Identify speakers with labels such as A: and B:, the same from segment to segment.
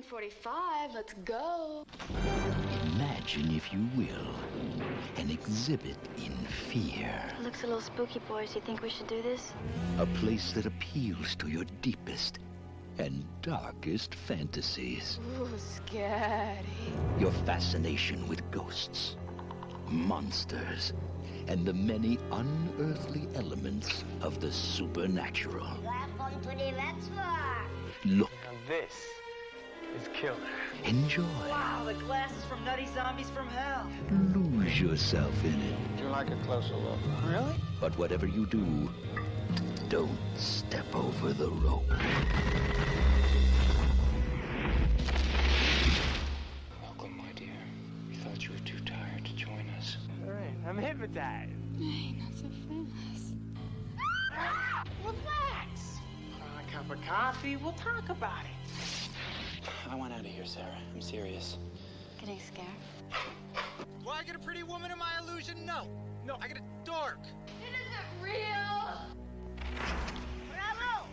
A: 7:45. Let's go.
B: Imagine, if you will, an exhibit in fear.
A: It looks a little spooky, boys. You think we should do this?
B: A place that appeals to your deepest and darkest fantasies.
A: Ooh, scary.
B: Your fascination with ghosts, monsters, and the many unearthly elements of the supernatural.
C: Welcome to the Waxwork.
B: Look.
D: Now this is killer.
B: Enjoy.
E: Wow, the glasses from Nutty Zombies from Hell.
B: Lose yourself in it.
D: Would you like a closer look?
E: Really?
B: But whatever you do, don't step over the rope.
F: Welcome, my dear. We thought you were too tired to join us.
D: All right, I'm hypnotized.
A: Hey, not so fast.
D: Relax. Put on a cup of coffee. We'll talk about it.
F: I want out of here, Sarah. I'm serious.
A: Getting scared?
G: Do I get a pretty woman in my illusion? No. No, I get a dork.
A: It isn't real!
C: Bravo!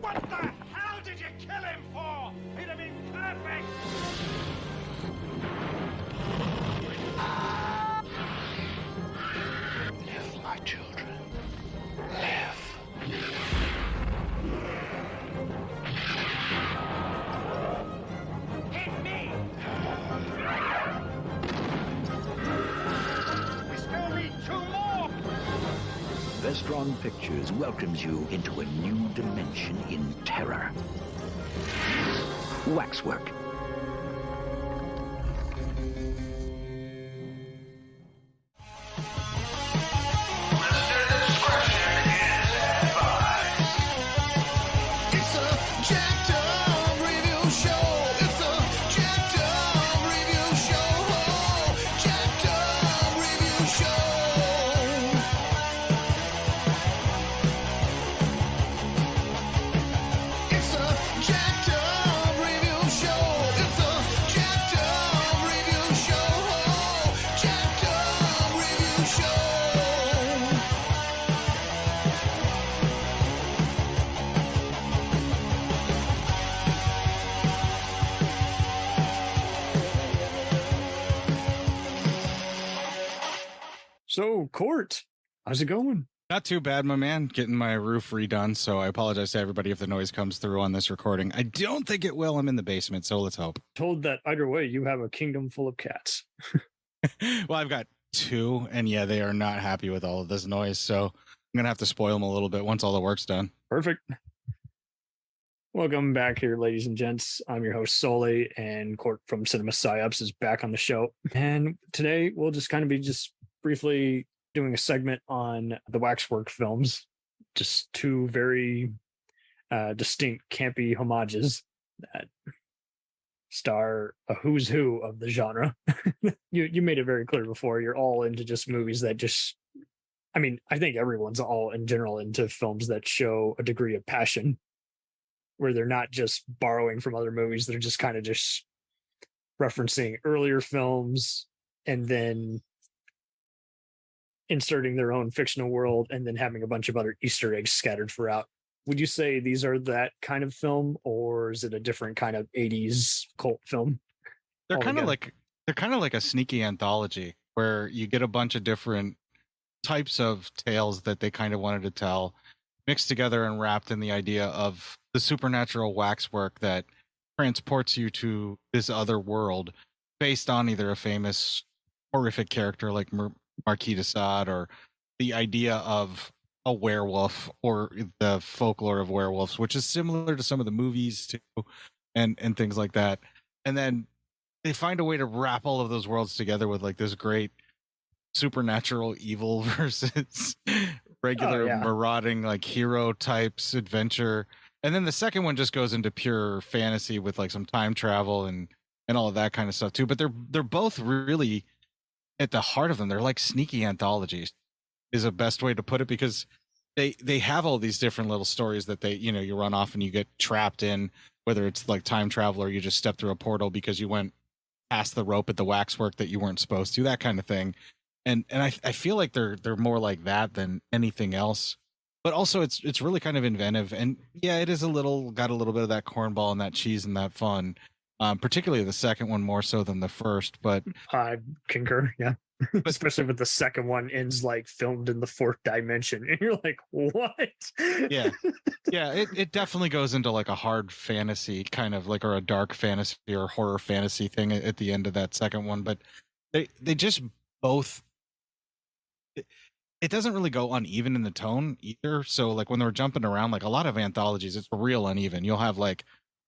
G: What the hell did you kill him for? He'd have been perfect.
F: Live, my children. Live.
G: Hit me! We still need 2 more!
B: Vestron Pictures welcomes you into a new dimension in terror. Waxwork.
H: So, Court, how's it going?
I: Not too bad, my man. Getting my roof redone, so I apologize to everybody if the noise comes through on this recording. I don't think it will. I'm in the basement, so let's hope.
H: Told that either way, you have a kingdom full of cats.
I: Well, I've got 2, and yeah, they are not happy with all of this noise, so I'm going to have to spoil them a little bit once all the work's done.
H: Perfect. Welcome back here, ladies and gents. I'm your host, Soli, and Court from Cinema Psyops is back on the show. And today we'll just kind of be briefly doing a segment on the Waxwork films. Just 2 very distinct campy homages that star a who's who of the genre. You made it very clear before, you're all into just movies that just, I mean, I think everyone's all in general into films that show a degree of passion, where they're not just borrowing from other movies, they're just kind of just referencing earlier films and then inserting their own fictional world and then having a bunch of other Easter eggs scattered throughout. Would you say these are that kind of film, or is it a different kind of 80s cult film?
I: They're kind of like a sneaky anthology where you get a bunch of different types of tales that they kind of wanted to tell, mixed together and wrapped in the idea of the supernatural waxwork that transports you to this other world based on either a famous horrific character like Marquis de Sade, or the idea of a werewolf, or the folklore of werewolves, which is similar to some of the movies too, and things like that. And then they find a way to wrap all of those worlds together with like this great supernatural evil versus regular marauding like hero types adventure. And then the second one just goes into pure fantasy with like some time travel and all of that kind of stuff too. But they're both really, at the heart of them, they're like sneaky anthologies is a best way to put it, because they have all these different little stories that they, you know, you run off and you get trapped in, whether it's like time travel or you just step through a portal because you went past the rope at the waxwork that you weren't supposed to, that kind of thing. And I feel like they're more like that than anything else. but also it's really kind of inventive, and yeah, it is got a little bit of that cornball and that cheese and that fun, particularly the second one more so than the first. But
H: I concur. Yeah. Especially with the second one ends like filmed in the fourth dimension, and you're like, what?
I: yeah, it definitely goes into like a hard fantasy kind of like, or a dark fantasy or horror fantasy thing at the end of that second one. But they just both, it doesn't really go uneven in the tone either. So like when they're jumping around, like a lot of anthologies, it's real uneven. You'll have like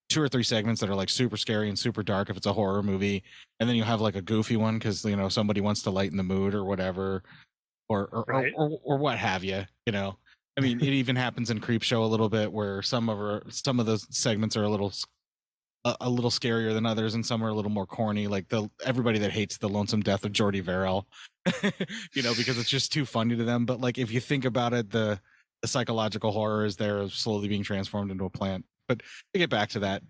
I: 2 or 3 segments that are like super scary and super dark if it's a horror movie, and then you have like a goofy one because somebody wants to lighten the mood or whatever, or
H: Right.
I: or what have you. I mean, it even happens in Creepshow a little bit where some of those segments are a little scarier than others, and some are a little more corny, like everybody that hates the lonesome death of Jordy Verrill, because it's just too funny to them. But like if you think about it, the psychological horror is there of slowly being transformed into a plant. But to get back to that,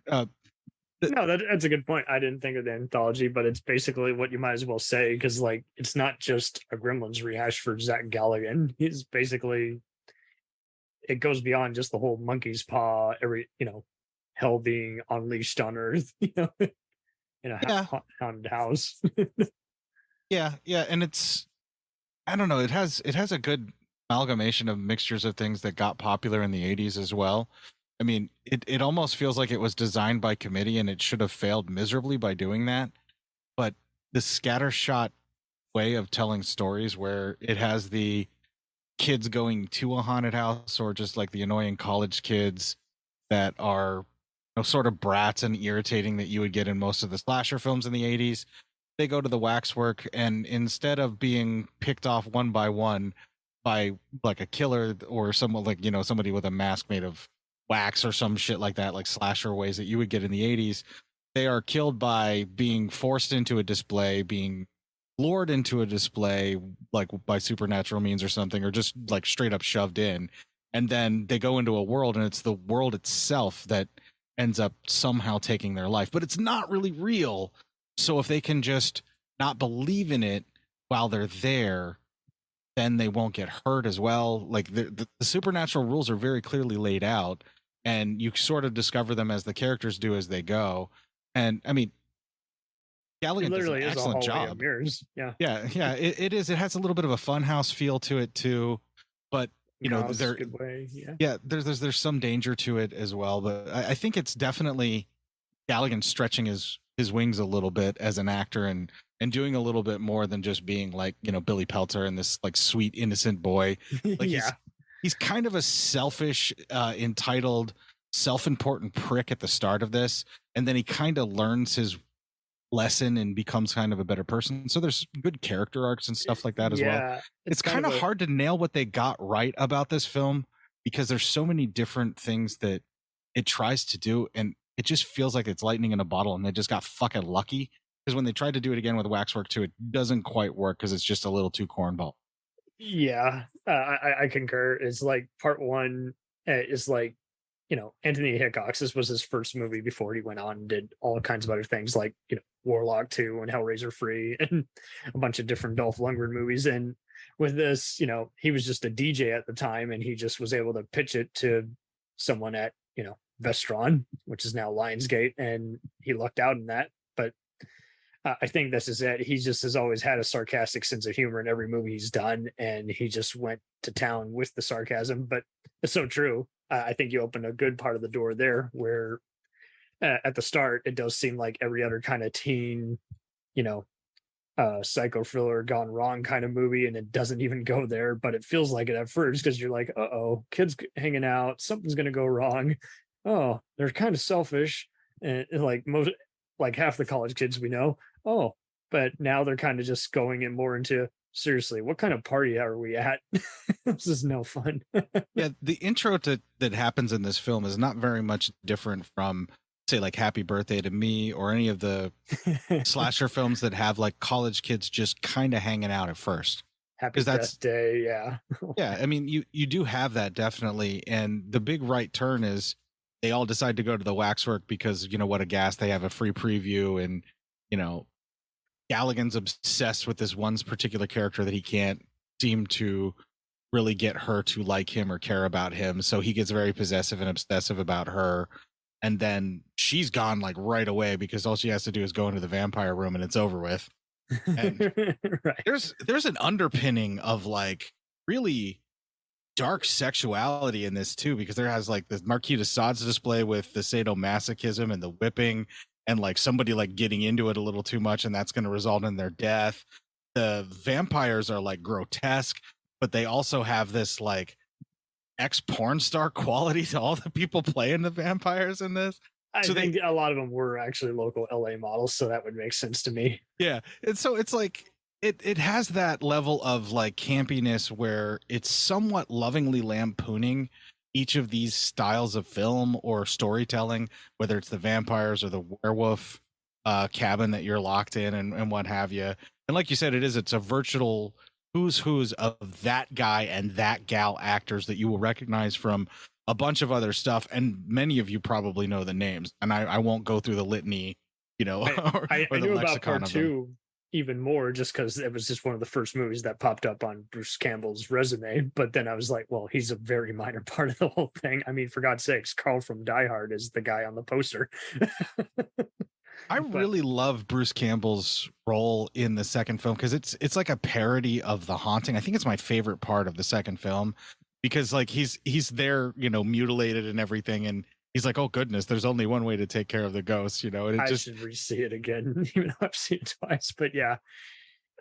H: No, that's a good point. I didn't think of the anthology, but it's basically what you might as well say, because like it's not just a Gremlins rehash for Zach Galligan. He's basically, it goes beyond just the whole monkey's paw, hell being unleashed on Earth, in a haunted house.
I: yeah, and it's, I don't know, it has a good amalgamation of mixtures of things that got popular in the 80s as well. I mean, it almost feels like it was designed by committee, and it should have failed miserably by doing that. But the scattershot way of telling stories, where it has the kids going to a haunted house, or just like the annoying college kids that are sort of brats and irritating that you would get in most of the slasher films in the 80s. They go to the waxwork, and instead of being picked off one by one by like a killer or someone like, somebody with a mask made of wax or some shit like that, like slasher ways that you would get in the 80s, they are killed by being forced into a display, being lured into a display like by supernatural means or something, or just like straight up shoved in. And then they go into a world, and it's the world itself that ends up somehow taking their life, but it's not really real. So if they can just not believe in it while they're there, then they won't get hurt as well. Like the supernatural rules are very clearly laid out, and you sort of discover them as the characters do as they go. And I mean, Galligan does an excellent job.
H: Yeah.
I: It is. It has a little bit of a funhouse feel to it too, but there's a good way. Yeah, there's some danger to it as well. But I think it's definitely Galligan stretching his wings a little bit as an actor, and doing a little bit more than just being like Billy Peltzer and this like sweet innocent boy. Like he's kind of a selfish, entitled, self-important prick at the start of this, and then he kind of learns his lesson and becomes kind of a better person. So there's good character arcs and stuff like that as well. It's kind of hard to nail what they got right about this film, because there's so many different things that it tries to do, and it just feels like it's lightning in a bottle, and they just got fucking lucky, because when they tried to do it again with Waxwork 2, it doesn't quite work because it's just a little too cornball.
H: Yeah, I concur. It's like part one is like, Anthony Hickox, this was his first movie before he went on and did all kinds of other things like, Warlock 2 and Hellraiser Free and a bunch of different Dolph Lundgren movies. And with this, he was just a DJ at the time, and he just was able to pitch it to someone at, Vestron, which is now Lionsgate, and he lucked out in that. But I think this is it. He just has always had a sarcastic sense of humor in every movie he's done, and he just went to town with the sarcasm. But it's so true. I think you opened a good part of the door there, where at the start it does seem like every other kind of teen, psycho thriller gone wrong kind of movie, and it doesn't even go there, but it feels like it at first, because you're like, kids hanging out, something's gonna go wrong. Oh, they're kind of selfish, and like half the college kids we know. Oh, but now they're kind of just going in more into, seriously, what kind of party are we at? This is no fun.
I: Yeah, the intro that happens in this film is not very much different from, say, like Happy Birthday to Me, or any of the slasher films that have like college kids just kind of hanging out at first.
H: Happy Death Day, yeah.
I: Yeah, I mean, you do have that, definitely. And the big right turn is they all decide to go to the Waxwork because, what a gas, they have a free preview, and Galligan's obsessed with this one particular character that he can't seem to really get her to like him or care about him. So he gets very possessive and obsessive about her. And then she's gone like right away because all she has to do is go into the vampire room and it's over with. And
H: Right.
I: there's an underpinning of like really dark sexuality in this too, because there has like the Marquis de Sade's display with the sadomasochism and the whipping and like somebody like getting into it a little too much and that's going to result in their death. The vampires are like grotesque, but they also have this like ex-porn star quality to all the people playing the vampires in this.
H: I think a lot of them were actually local LA models, so that would make sense to me.
I: Yeah. And so it's like it has that level of like campiness where it's somewhat lovingly lampooning each of these styles of film or storytelling, whether it's the vampires or the werewolf cabin that you're locked in and what have you. And like you said, it's a virtual who's of that guy and that gal actors that you will recognize from a bunch of other stuff. And many of you probably know the names. And I won't go through the litany,
H: I knew about part 2 even more just because it was just one of the first movies that popped up on Bruce Campbell's resume. But then I was like, well, he's a very minor part of the whole thing. I mean, for God's sakes, Carl from Die Hard is the guy on the poster.
I: I really love Bruce Campbell's role in the second film because it's like a parody of The Haunting. I think it's my favorite part of the second film because like he's there, mutilated and everything, and he's like, oh goodness, there's only one way to take care of the ghost, and it
H: I should re-see it again, even though I've seen it twice. But yeah,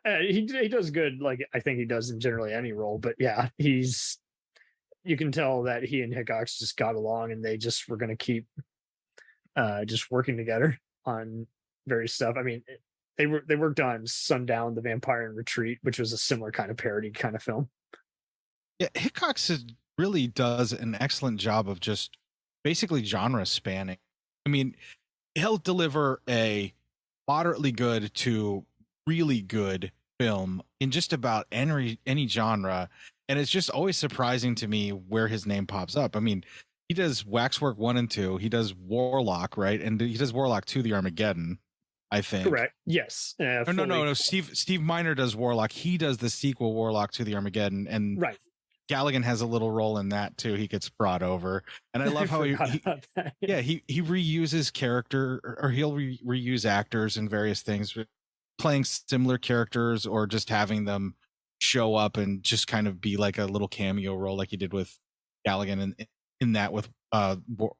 H: he does good. Like I think he does in generally any role. But yeah, you can tell that he and Hickox just got along, and they just were going to keep just working together on various stuff. I mean, they worked on Sundown, The Vampire in Retreat, which was a similar kind of parody kind of film.
I: Yeah, Hickox really does an excellent job of just basically genre spanning. I mean, he'll deliver a moderately good to really good film in just about any genre, and it's just always surprising to me where his name pops up. I mean, he does Waxwork 1 and 2. He does Warlock, right? And he does Warlock 2, The Armageddon, I think.
H: Correct. Yes.
I: No. Steve Miner does Warlock. He does the sequel Warlock to The Armageddon. And
H: right.
I: Galligan has a little role in that too. He gets brought over. And I love how he reuses character, or he'll reuse actors in various things, playing similar characters or just having them show up and just kind of be like a little cameo role like he did with Galligan and in that with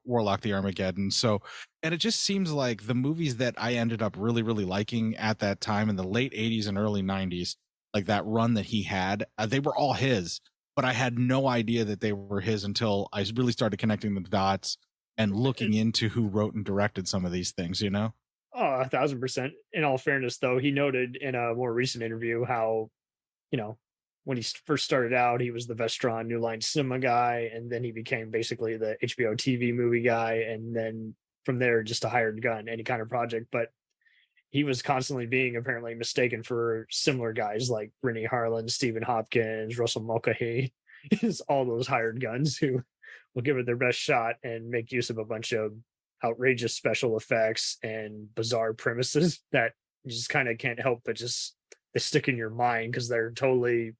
I: Warlock the Armageddon. So, and it just seems like the movies that I ended up really, really liking at that time in the late 80s and early 90s, like that run that he had, they were all his, but I had no idea that they were his until I really started connecting the dots and looking into who wrote and directed some of these things,
H: Oh, 1,000%. In all fairness, though, he noted in a more recent interview how, when he first started out, he was the Vestron New Line Cinema guy, and then he became basically the HBO TV movie guy, and then from there, just a hired gun, any kind of project. But he was constantly being apparently mistaken for similar guys like Rennie Harlan, Stephen Hopkins, Russell Mulcahy, is all those hired guns who will give it their best shot and make use of a bunch of outrageous special effects and bizarre premises that you just kind of can't help but just they stick in your mind because they're totally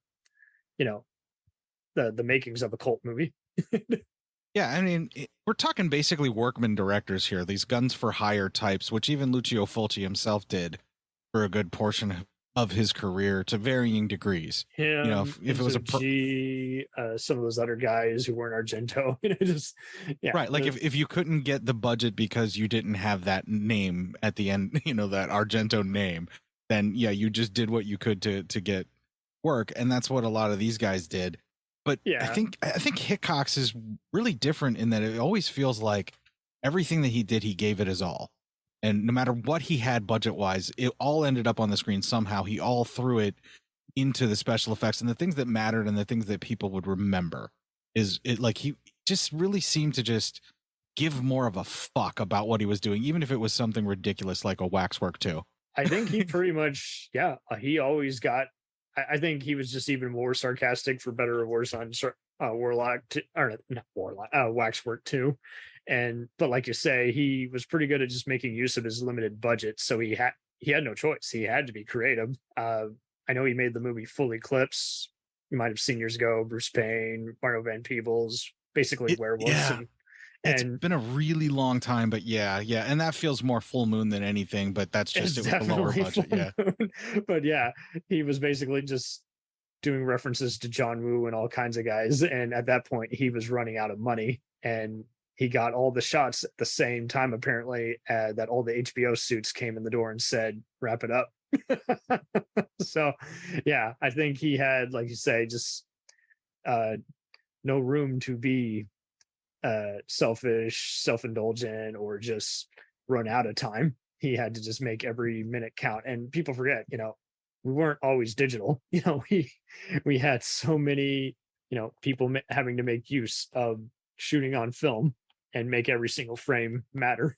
H: the makings of a cult movie.
I: Yeah, I mean, we're talking basically workman directors here, these guns for hire types, which even Lucio Fulci himself did for a good portion of his career to varying degrees.
H: Yeah,
I: if it was a
H: some of those other guys who weren't Argento,
I: right. Like if you couldn't get the budget because you didn't have that name at the end, that Argento name, then yeah, you just did what you could to get work, and that's what a lot of these guys did. But yeah, I think Hickox is really different in that it always feels like everything that he did, he gave it his all, and no matter what he had budget wise, it all ended up on the screen somehow. He all threw it into the special effects and the things that mattered and the things that people would remember. Is it like he just really seemed to just give more of a fuck about what he was doing, even if it was something ridiculous like a Waxwork 2.
H: I think he pretty much, he always got. I think he was just even more sarcastic, for better or worse, on Warlock, or not Warlock, Waxwork 2. But like you say, he was pretty good at just making use of his limited budget. So he had no choice. He had to be creative. I know he made the movie Full Eclipse you might have seen years ago, Bruce Payne, Mario Van Peebles, basically werewolves.
I: Yeah. It's been a really long time, but yeah, and that feels more Full Moon than anything. But that's just it with a lower budget, yeah.
H: But yeah, he was basically just doing references to John Woo and all kinds of guys, and at that point, he was running out of money, and he got all the shots at the same time. Apparently, that all the HBO suits came in the door and said, "Wrap it up." So, yeah, I think he had, like you say, just no room to be selfish, self-indulgent, or just run out of time. He had to just make every minute count. And people forget, we weren't always digital. We had so many, people having to make use of shooting on film and make every single frame matter.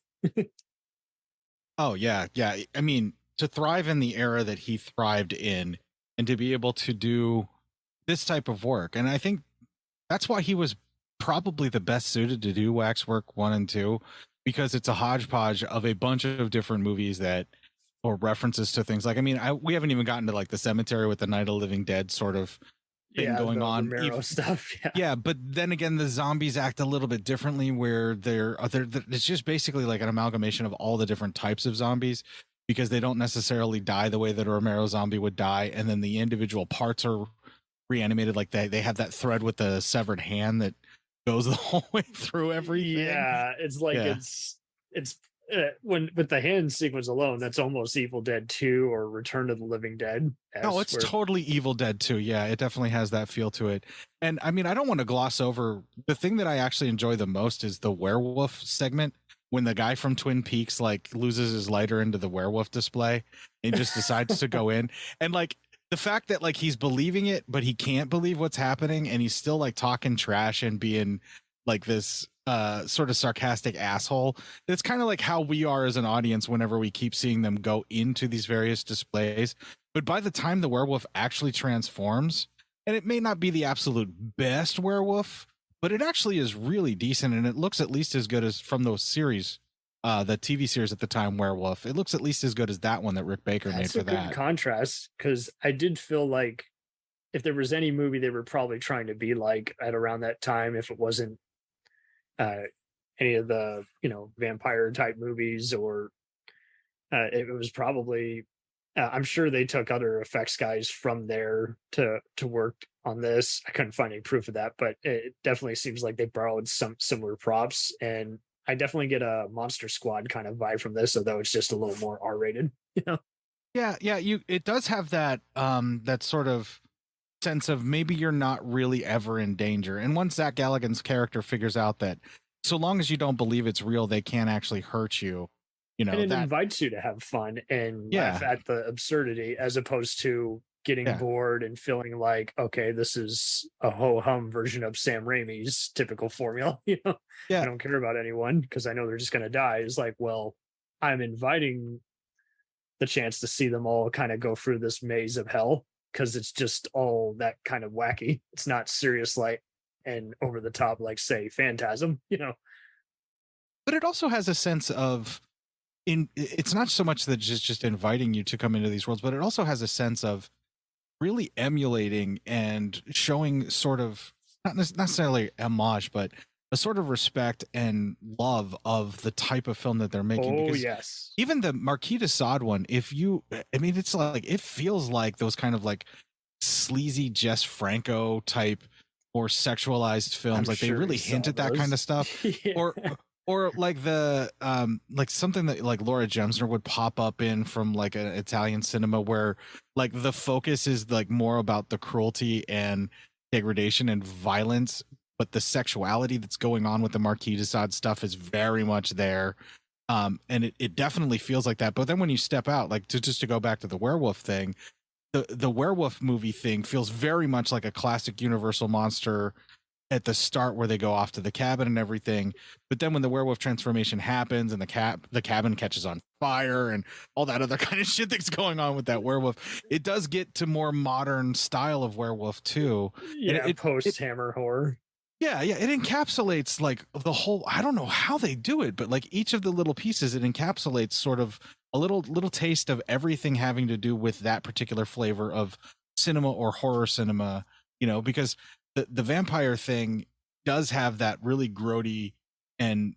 I: Oh yeah. I mean, to thrive in the era that he thrived in, and to be able to do this type of work, and I think that's why he was probably the best suited to do Waxwork 1 and 2, because it's a hodgepodge of a bunch of different movies or references to things. Like, I mean, we haven't even gotten to like the cemetery with the Night of the Living Dead sort of thing going on.
H: Romero stuff.
I: Yeah, but then again, the zombies act a little bit differently, where it's just basically like an amalgamation of all the different types of zombies, because they don't necessarily die the way that a Romero zombie would die, and then the individual parts are reanimated. Like they have that thread with the severed hand that goes the whole way through everything.
H: Yeah, it's like it's when with the hand sequence alone, that's almost Evil Dead 2 or Return to the Living Dead.
I: No, it's totally Evil Dead 2. Yeah, it definitely has that feel to it. And I mean, I don't want to gloss over the thing that I actually enjoy the most is the werewolf segment, when the guy from Twin Peaks like loses his lighter into the werewolf display and just decides to go in, and like the fact that like he's believing it, but he can't believe what's happening, and he's still like talking trash and being like this sort of sarcastic asshole. It's kind of like how we are as an audience whenever we keep seeing them go into these various displays. But by the time the werewolf actually transforms, and it may not be the absolute best werewolf, but it actually is really decent, and it looks at least as good as from those series, the TV series at the time, Werewolf. It looks at least as good as that one that Rick Baker made for that.
H: That's a good contrast, because I did feel like if there was any movie they were probably trying to be like at around that time, if it wasn't any of the vampire type movies, or it was probably I'm sure they took other effects guys from there to work on this. I couldn't find any proof of that, but it definitely seems like they borrowed some similar props, and I definitely get a Monster Squad kind of vibe from this, although it's just a little more R-rated.
I: Yeah, it does have that that sort of sense of maybe you're not really ever in danger. And once Zach Galligan's character figures out that so long as you don't believe it's real, they can't actually hurt you. And it
H: invites you to have fun and laugh at the absurdity, as opposed to getting bored and feeling like, okay, this is a ho-hum version of Sam Raimi's typical formula. I don't care about anyone because I know they're just going to die. It's like, well, I'm inviting the chance to see them all kind of go through this maze of hell, because it's just all that kind of wacky. It's not serious like and over the top like, say, Phantasm,
I: But it also has a sense of it's not so much that it's just inviting you to come into these worlds, but it also has a sense of really emulating and showing sort of not necessarily homage, but a sort of respect and love of the type of film that they're making.
H: Oh,
I: because
H: yes.
I: Even the Marquis de Sade one, it's like, it feels like those kind of like sleazy Jess Franco type or sexualized films. Like they really hint at that kind of stuff. Or like the like something that like Laura Gemsner would pop up in from like an Italian cinema, where like the focus is like more about the cruelty and degradation and violence, but the sexuality that's going on with the Marquis de Sade stuff is very much there. And it definitely feels like that. But then when you step out, like to go back to the werewolf thing, the werewolf movie thing feels very much like a classic Universal monster at the start, where they go off to the cabin and everything. But then when the werewolf transformation happens and the cabin catches on fire and all that other kind of shit that's going on with that werewolf, it does get to more modern style of werewolf too.
H: Yeah, post Hammer horror.
I: Yeah, it encapsulates like the whole, I don't know how they do it, but like each of the little pieces, it encapsulates sort of a little taste of everything having to do with that particular flavor of cinema or horror cinema because the vampire thing does have that really grody and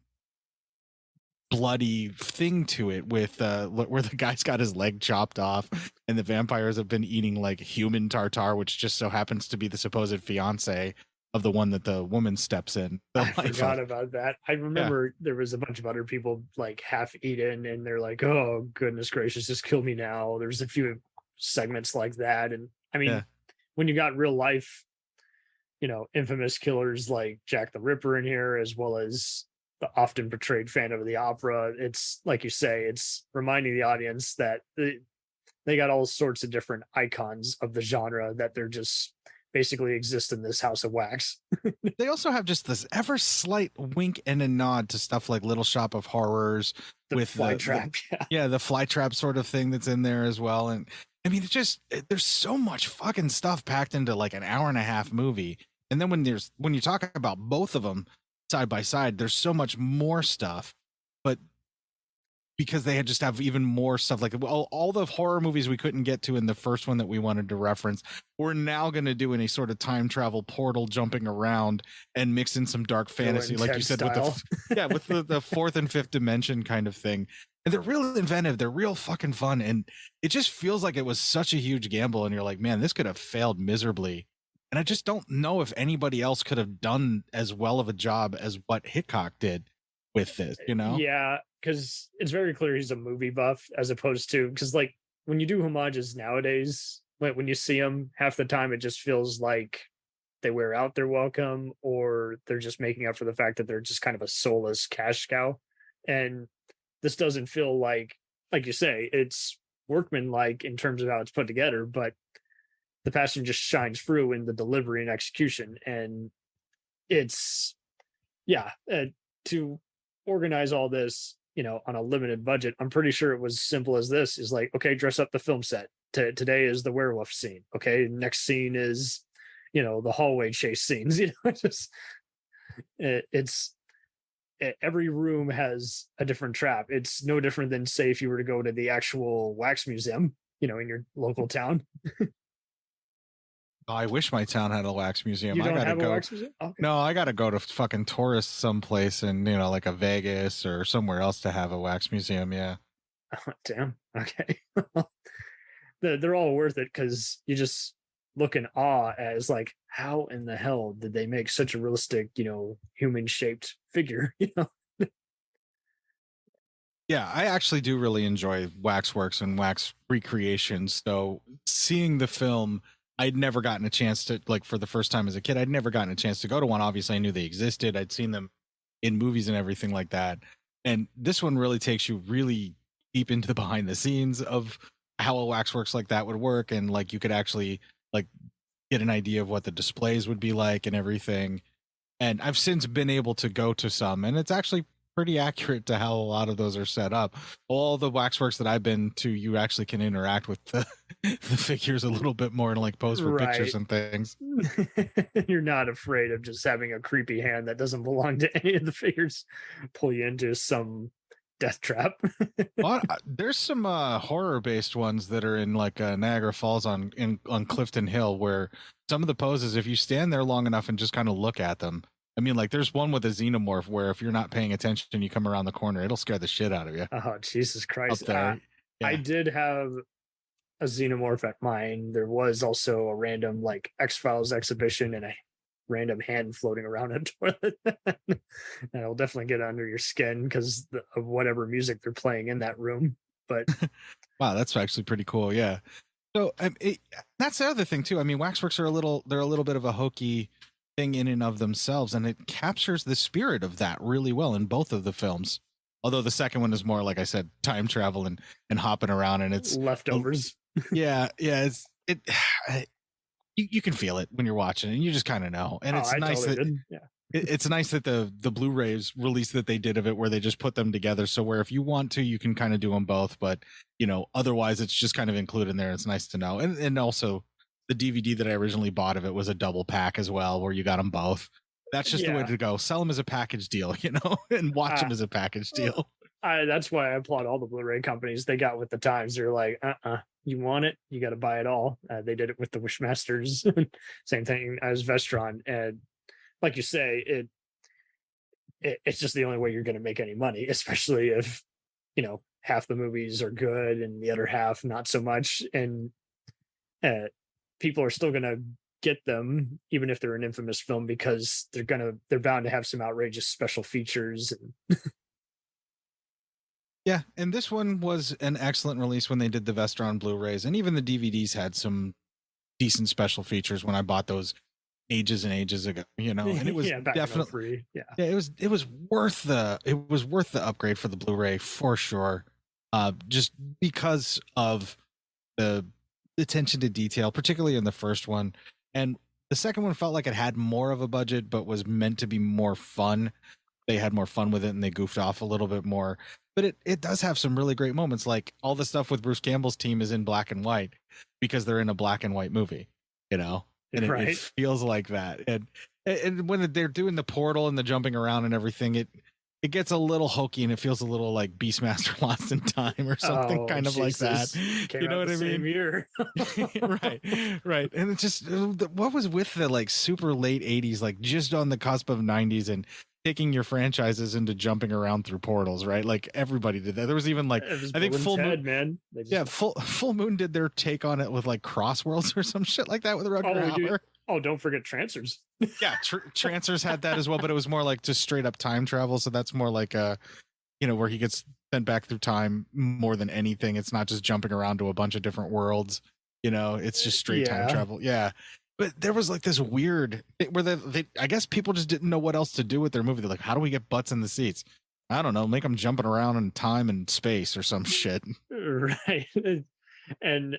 I: bloody thing to it with where the guy's got his leg chopped off and the vampires have been eating like human tartar, which just so happens to be the supposed fiance of the one that the woman steps in.
H: I forgot about that. I remember there was a bunch of other people like half eaten and they're like, oh goodness gracious, just kill me now. There's a few segments like that. And I mean, when you got real life, infamous killers like Jack the Ripper in here, as well as the often portrayed Phantom of the Opera, it's like you say, it's reminding the audience that they got all sorts of different icons of the genre that they're just basically exist in this house of wax.
I: They also have just this ever slight wink and a nod to stuff like Little Shop of Horrors with
H: Fly Trap.
I: The Fly Trap sort of thing that's in there as well. And I mean, there's so much fucking stuff packed into like an hour and a half movie. And then when you talk about both of them side by side, there's so much more stuff, but because they just have even more stuff, like all the horror movies we couldn't get to in the first one that we wanted to reference, we're now going to do in a sort of time travel portal jumping around and mix in some dark fantasy, like you said, with the fourth and fifth dimension kind of thing. And they're real inventive. They're real fucking fun. And it just feels like it was such a huge gamble. And you're like, man, this could have failed miserably. And I just don't know if anybody else could have done as well of a job as what Hickox did with this,
H: Yeah, because it's very clear he's a movie buff, as opposed to, because like when you do homages nowadays, when you see them, half the time it just feels like they wear out their welcome, or they're just making up for the fact that they're just kind of a soulless cash cow. And this doesn't feel like you say, it's workmanlike in terms of how it's put together, but the passion just shines through in the delivery and execution. And it's to organize all this, on a limited budget, I'm pretty sure it was simple as this: is like, okay, dress up the film set. Today is the werewolf scene. Okay, next scene is, the hallway chase scenes. It's every room has a different trap. It's no different than, say, if you were to go to the actual wax museum, in your local town.
I: I wish my town had a wax museum.
H: You don't
I: have
H: a wax museum? Okay.
I: No, I gotta go to fucking tourist someplace in, like a Vegas or somewhere else to have a wax museum. Yeah.
H: Oh, damn. Okay. They're all worth it, because you just look in awe as like, how in the hell did they make such a realistic, human shaped figure?
I: Yeah, I actually do really enjoy waxworks and wax recreations. So seeing the film, I'd never gotten a chance to, like, for the first time as a kid, I'd never gotten a chance to go to one. Obviously, I knew they existed. I'd seen them in movies and everything like that. And this one really takes you really deep into the behind the scenes of how a waxworks like that would work. And like, you could actually like get an idea of what the displays would be like and everything. And I've since been able to go to some, and it's actually pretty accurate to how a lot of those are set up. All the waxworks that I've been to, you actually can interact with the figures a little bit more and like pose for pictures and things.
H: You're not afraid of just having a creepy hand that doesn't belong to any of the figures pull you into some death trap.
I: Well, there's some horror based ones that are in like Niagara Falls on Clifton Hill, where some of the poses, if you stand there long enough and just kind of look at them, I mean, like there's one with a xenomorph where if you're not paying attention and you come around the corner, it'll scare the shit out of you.
H: Oh, Jesus Christ.
I: Up there. Yeah.
H: I did have a xenomorph at mine. There was also a random like X-Files exhibition and a random hand floating around a toilet. And it'll definitely get under your skin because of whatever music they're playing in that room. But
I: wow, that's actually pretty cool. Yeah. So that's the other thing too. I mean, waxworks are they're a little bit of a hokey thing in and of themselves, and it captures the spirit of that really well in both of the films. Although the second one is more, like I said, time travel and hopping around, and it's
H: leftovers.
I: Yeah. You can feel it when you're watching it, and you just kind of know. And it's nice that it's nice that the Blu Rays release that they did of it, where they just put them together. So where if you want to, you can kind of do them both, but otherwise it's just kind of included in there. It's nice to know. And also the DVD that I originally bought of it was a double pack as well, where you got them both. That's just the way to go. Sell them as a package deal, and watch them as a package deal.
H: That's why I applaud all the Blu-ray companies. They got with the times. They're like, you want it, you got to buy it all. They did it with the Wishmasters, same thing as Vestron. And like you say, it's just the only way you're going to make any money, especially if, half the movies are good and the other half not so much. And people are still going to get them, even if they're an infamous film, because they're bound to have some outrageous special features.
I: Yeah, and this one was an excellent release when they did the Vestron Blu-rays, and even the DVDs had some decent special features when I bought those ages and ages ago, and it was definitely
H: free. Yeah,
I: it was worth the upgrade for the Blu-ray for sure, just because of the attention to detail, particularly in the first one. And the second one felt like it had more of a budget, but was meant to be more fun. They had more fun with it and they goofed off a little bit more. But it does have some really great moments. Like all the stuff with Bruce Campbell's team is in black and white because they're in a black and white movie, and it feels like that. And when they're doing the portal and the jumping around and everything, it gets a little hokey and it feels a little like Beastmaster Lost in Time or something like that. You know what I mean?
H: Year.
I: right. And it's just, what was with the like super late 80s, like just on the cusp of 90s and taking your franchises into jumping around through portals, right? Like everybody did that. There was even like, I think Full Moon,
H: man.
I: Full Moon did their take on it with like Crossworlds or some shit like that with Rutger Hauer.
H: Oh, don't forget Trancers.
I: Yeah, Trancers had that as well, but it was more like just straight up time travel. So that's more like where he gets sent back through time more than anything. It's not just jumping around to a bunch of different worlds. It's just straight time travel. Yeah. But there was like this weird where they I guess people just didn't know what else to do with their movie. They're like, how do we get butts in the seats? I don't know. Make them jumping around in time and space or some shit.
H: Right. And,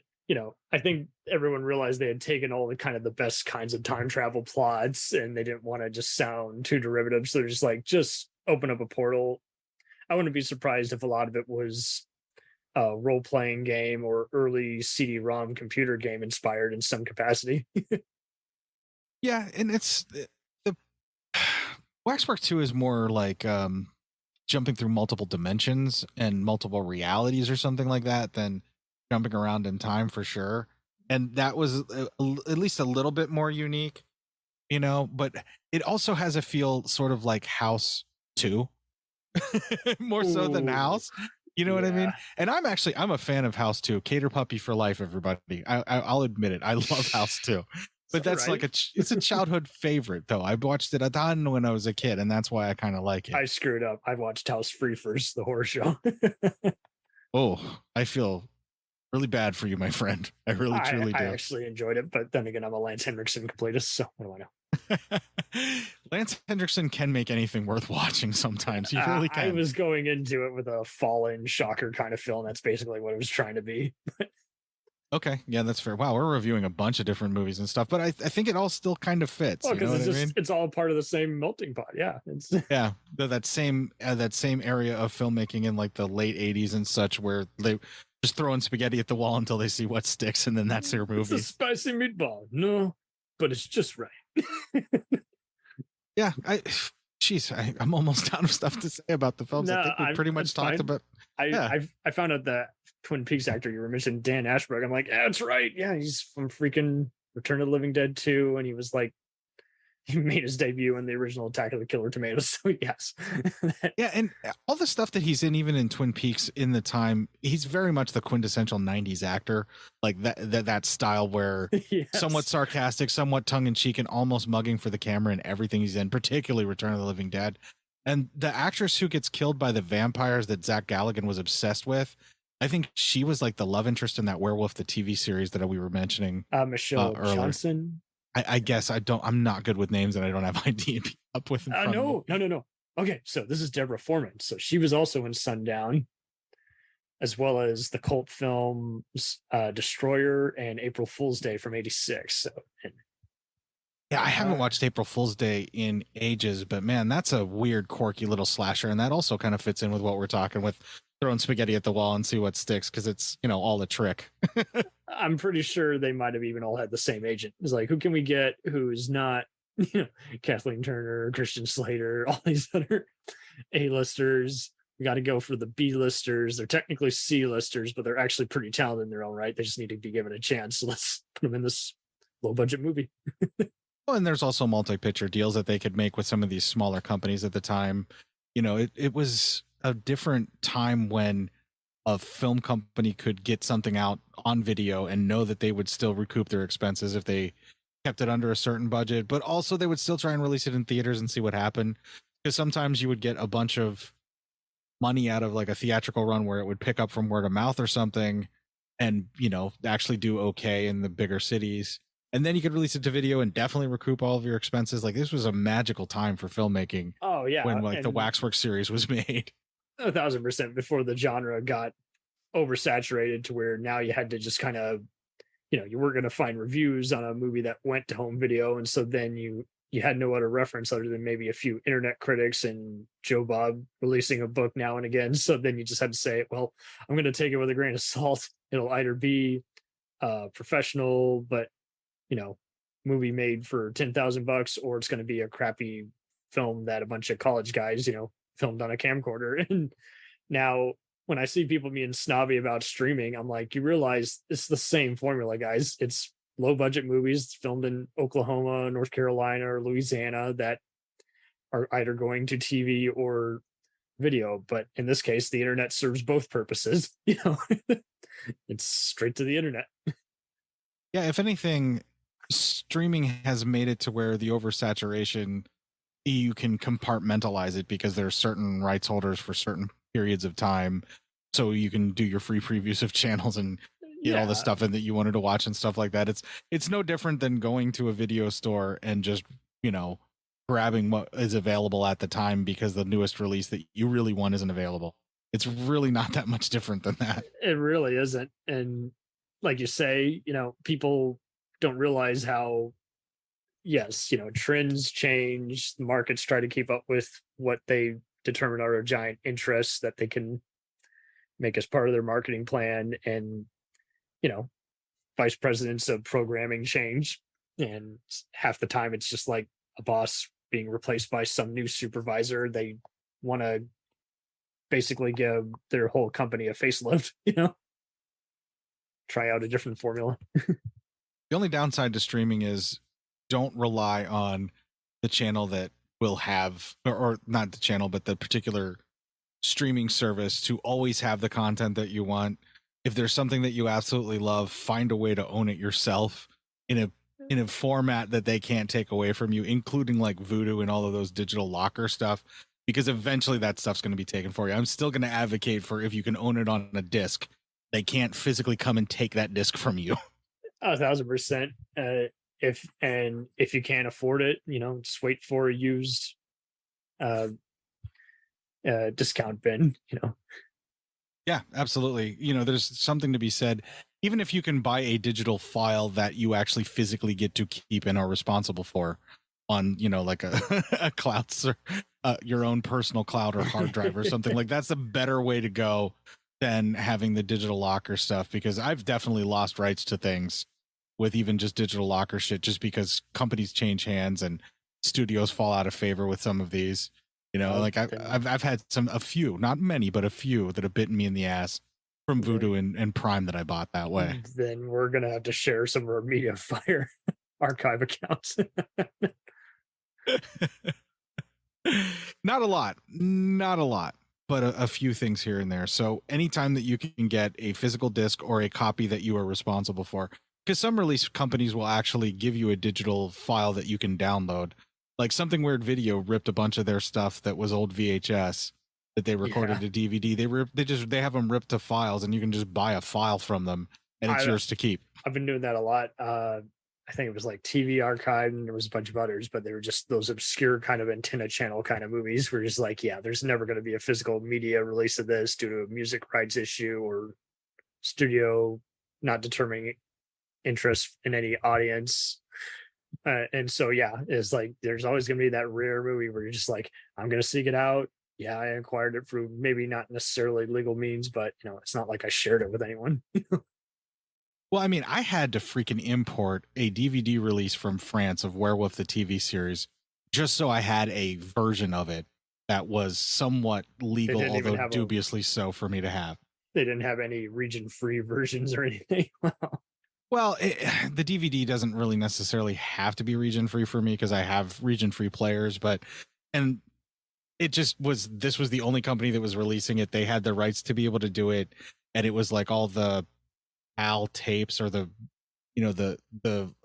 H: I think everyone realized they had taken all the best kinds of time travel plots and they didn't want to just sound too derivative. So they're just like, just open up a portal. I wouldn't be surprised if a lot of it was a role-playing game or early CD-ROM computer game inspired in some capacity.
I: Yeah, and it's the Waxwork 2 is more like jumping through multiple dimensions and multiple realities or something like that than jumping around in time for sure. And that was at least a little bit more unique, but it also has a feel sort of like House 2 more so than House. You know what I mean? And I'm a fan of House 2. Cater puppy for life, everybody. I'll admit it. I love House 2. But that's right. It's a childhood favorite, though. I watched it a ton when I was a kid, and that's why I kind of like it.
H: I screwed up. I watched House Free first, the horror show.
I: Oh, I feel really bad for you, my friend. I really, truly do.
H: I actually enjoyed it, but then again, I'm a Lance Henriksen completist, so what do I know?
I: Lance Henriksen can make anything worth watching sometimes. He really can.
H: I was going into it with a Fallen shocker kind of feel, and that's basically what it was trying to be.
I: Okay, yeah, that's fair. Wow, we're reviewing a bunch of different movies and stuff, but I think it all still kind of fits.
H: Well, because it's all part of the same melting pot. Yeah,
I: yeah, that same area of filmmaking in like the late 80s and such, where they just throwing spaghetti at the wall until they see what sticks, and then that's their movie.
H: It's a spicy meatball. No, but it's just right.
I: Yeah, I'm almost out of stuff to say about the films. I think we pretty much talked about.
H: I found out that Twin Peaks actor you were mentioning, Dan Ashbrook. I'm like, that's right. Yeah, he's from freaking Return of the Living Dead 2, and he was like, he made his debut in the original Attack of the Killer Tomatoes. So yes.
I: Yeah, and all the stuff that he's in, even in Twin Peaks in the time, he's very much the quintessential 90s actor. Like that style where yes. Somewhat sarcastic, somewhat tongue-in-cheek, and almost mugging for the camera in everything he's in, particularly Return of the Living Dead. And the actress who gets killed by the vampires that Zach Galligan was obsessed with, I think she was like the love interest in that Werewolf, the TV series that we were mentioning.
H: Michelle Johnson.
I: I guess I'm not good with names and I don't have IMDb up with.
H: No. Okay, so this is Deborah Foreman. So she was also in Sundown, as well as the cult films Destroyer and April Fool's Day from '86. So,
I: yeah, I haven't watched April Fool's Day in ages, but man, that's a weird, quirky little slasher, and that also kind of fits in with what we're talking with. Throwing spaghetti at the wall and see what sticks, because it's all a trick.
H: I'm pretty sure they might have even all had the same agent. It's like, who can we get who's not Kathleen Turner, Christian Slater, all these other A-listers, we got to go for the B-listers. They're technically C-listers, but they're actually pretty talented in their own right. They just need to be given a chance. So let's put them in this low-budget movie.
I: Well, and there's also multi-picture deals that they could make with some of these smaller companies at the time. You know, it was a different time when a film company could get something out on video and know that they would still recoup their expenses if they kept it under a certain budget, but also they would still try and release it in theaters and see what happened. Because sometimes you would get a bunch of money out of like a theatrical run where it would pick up from word of mouth or something and, you know, actually do okay in the bigger cities. And then you could release it to video and definitely recoup all of your expenses. Like, this was a magical time for filmmaking.
H: Oh yeah.
I: When like the Waxwork series was made.
H: 1,000% before the genre got oversaturated to where now you had to just kind of, you know, you weren't going to find reviews on a movie that went to home video. And so then you had no other reference other than maybe a few internet critics and Joe Bob releasing a book now and again. So then you just had to say, well, I'm going to take it with a grain of salt. It'll either be professional, but, you know, movie made for $10,000, or it's going to be a crappy film that a bunch of college guys, you know, filmed on a camcorder. And now when I see people being snobby about streaming, I'm like, you realize it's the same formula, guys. It's low budget movies filmed in Oklahoma, North Carolina, or Louisiana that are either going to TV or video. But in this case, the internet serves both purposes. You know, it's straight to the internet.
I: Yeah, if anything, streaming has made it to where the oversaturation, you can compartmentalize it because there are certain rights holders for certain periods of time. So you can do your free previews of channels and get all the stuff in that you wanted to watch and stuff like that. It's no different than going to a video store and just, you know, grabbing what is available at the time because the newest release that you really want isn't available. It's really not that much different than that.
H: It really isn't. And like you say, you know, people don't realize how, yes, you know, trends change, the markets try to keep up with what they determine are giant interests that they can make as part of their marketing plan. And, you know, vice presidents of programming change, and half the time it's just like a boss being replaced by some new supervisor. They want to basically give their whole company a facelift, you know, try out a different formula.
I: The only downside to streaming is don't rely on the channel that will have, or not the channel, but the particular streaming service to always have the content that you want. If there's something that you absolutely love, find a way to own it yourself in a format that they can't take away from you, including like Vudu and all of those digital locker stuff, because eventually that stuff's going to be taken for you. I'm still going to advocate for, if you can own it on a disc, they can't physically come and take that disc from you.
H: 1,000%. If you can't afford it, you know, just wait for a used discount bin, you know.
I: Yeah, absolutely. You know, there's something to be said. Even if you can buy a digital file that you actually physically get to keep and are responsible for on, you know, like a cloud, your own personal cloud or hard drive or something, like that's a better way to go than having the digital locker stuff, because I've definitely lost rights to things with even just digital locker shit, just because companies change hands and studios fall out of favor with some of these. You know, like I've had a few, not many, but a few that have bitten me in the ass from Vudu and Prime that I bought that way.
H: Then we're going to have to share some of our MediaFire archive accounts.
I: Not a lot, but a few things here and there. So anytime that you can get a physical disc or a copy that you are responsible for, because some release companies will actually give you a digital file that you can download. Like Something Weird Video ripped a bunch of their stuff that was old VHS that they recorded to DVD. They have them ripped to files, and you can just buy a file from them, and it's yours to keep.
H: I've been doing that a lot. I think it was like TV Archive, and there was a bunch of others, but they were just those obscure kind of antenna channel kind of movies. We're just like, yeah, there's never going to be a physical media release of this due to a music rights issue or studio not determining interest in any audience. And so, yeah, it's like there's always going to be that rare movie where you're just like, I'm going to seek it out. Yeah, I acquired it through maybe not necessarily legal means, but, you know, it's not like I shared it with anyone.
I: Well, I mean, I had to freaking import a DVD release from France of Werewolf the TV series just so I had a version of it that was somewhat legal,
H: didn't even
I: although
H: have
I: dubiously so for me to have.
H: They didn't have any region-free versions or anything.
I: Well, the DVD doesn't really necessarily have to be region-free for me because I have region-free players, and it just was, this was the only company that was releasing it. They had the rights to be able to do it, and it was like all the PAL tapes or the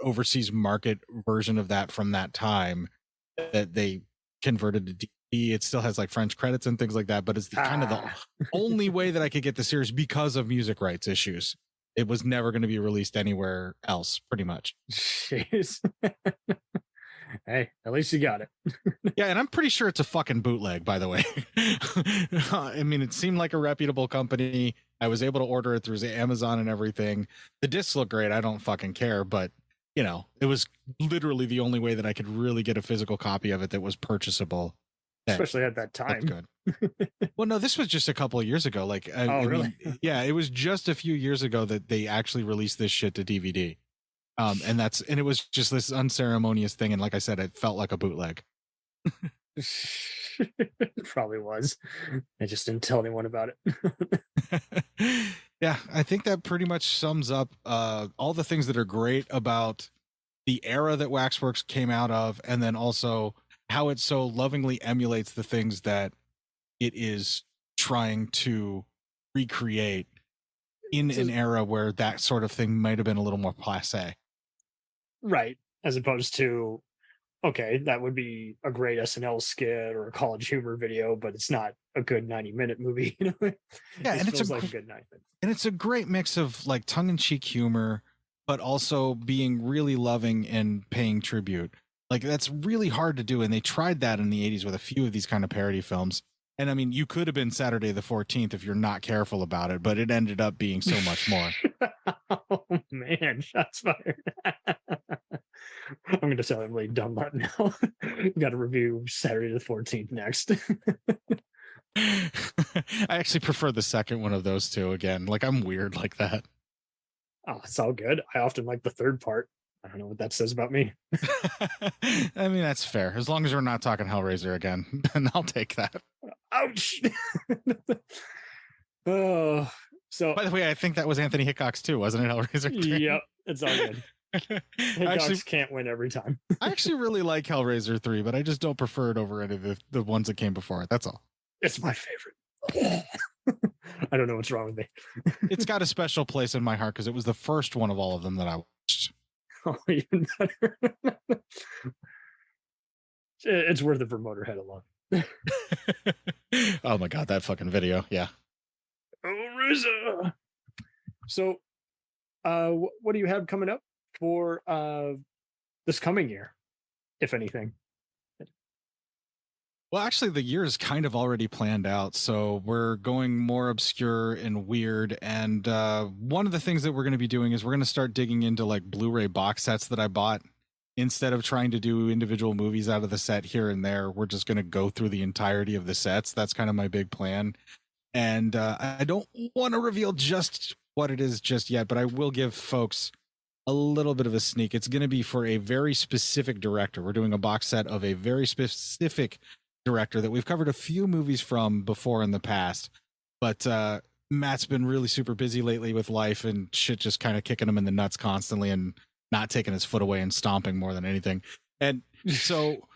I: overseas market version of that from that time that they converted to DVD. It still has like French credits and things like that, but it's kind of the only way that I could get the series because of music rights issues. It was never going to be released anywhere else, pretty much.
H: Jeez. Hey, at least you got it.
I: Yeah, and I'm pretty sure it's a fucking bootleg, by the way. I mean, it seemed like a reputable company. I was able to order it through Amazon and everything. The discs look great. I don't fucking care, but it was literally the only way that I could really get a physical copy of it that was purchasable.
H: Especially at that time.
I: Good. Well, no, this was just a couple of years ago. Like,
H: really?
I: Yeah, it was just a few years ago that they actually released this shit to DVD. And it was just this unceremonious thing. And like I said, it felt like a bootleg.
H: It probably was. I just didn't tell anyone about it.
I: Yeah, I think that pretty much sums up all the things that are great about the era that Waxworks came out of, and then also how it so lovingly emulates the things that it is trying to recreate in an era where that sort of thing might have been a little more passé.
H: Right. As opposed to, okay, that would be a great SNL skit or a College Humor video, but it's not a good 90-minute movie.
I: Yeah, and
H: it's like a good 90 minutes.
I: And it's a great mix of like tongue-in-cheek humor, but also being really loving and paying tribute. Like, that's really hard to do, and they tried that in the 80s with a few of these kind of parody films. And I mean, you could have been Saturday the 14th if you're not careful about it, but it ended up being so much more.
H: Oh man, shots fired. I'm going to tell Emily Dunlop now. We got to review Saturday the 14th next.
I: I actually prefer the second one of those two again. Like, I'm weird like that.
H: Oh, it's all good. I often like the third part. I don't know what that says about me.
I: I mean, that's fair. As long as we're not talking Hellraiser again, then I'll take that.
H: Ouch. Oh, so
I: by the way, I think that was Anthony Hickox too, wasn't it? Hellraiser 3?
H: Yep, it's all good. Hickox can't win every time.
I: I actually really like Hellraiser 3, but I just don't prefer it over any of the ones that came before it. That's all.
H: It's my favorite. I don't know what's wrong with me.
I: It's got a special place in my heart because it was the first one of all of them that I watched.
H: Oh, even better. It's worth it for Motorhead alone.
I: Oh my god, that fucking video. Yeah.
H: Oh, Rizza. So what do you have coming up for this coming year, if anything?
I: Well, actually, the year is kind of already planned out, so we're going more obscure and weird. And one of the things that we're going to be doing is we're going to start digging into like Blu Ray box sets that I bought. Instead of trying to do individual movies out of the set here and there, we're just going to go through the entirety of the sets. That's kind of my big plan. And I don't want to reveal just what it is just yet, but I will give folks a little bit of a sneak. It's going to be for a very specific director. We're doing a box set of a very specific director that we've covered a few movies from before in the past, but Matt's been really super busy lately with life and shit, just kind of kicking him in the nuts constantly and not taking his foot away and stomping more than anything. And so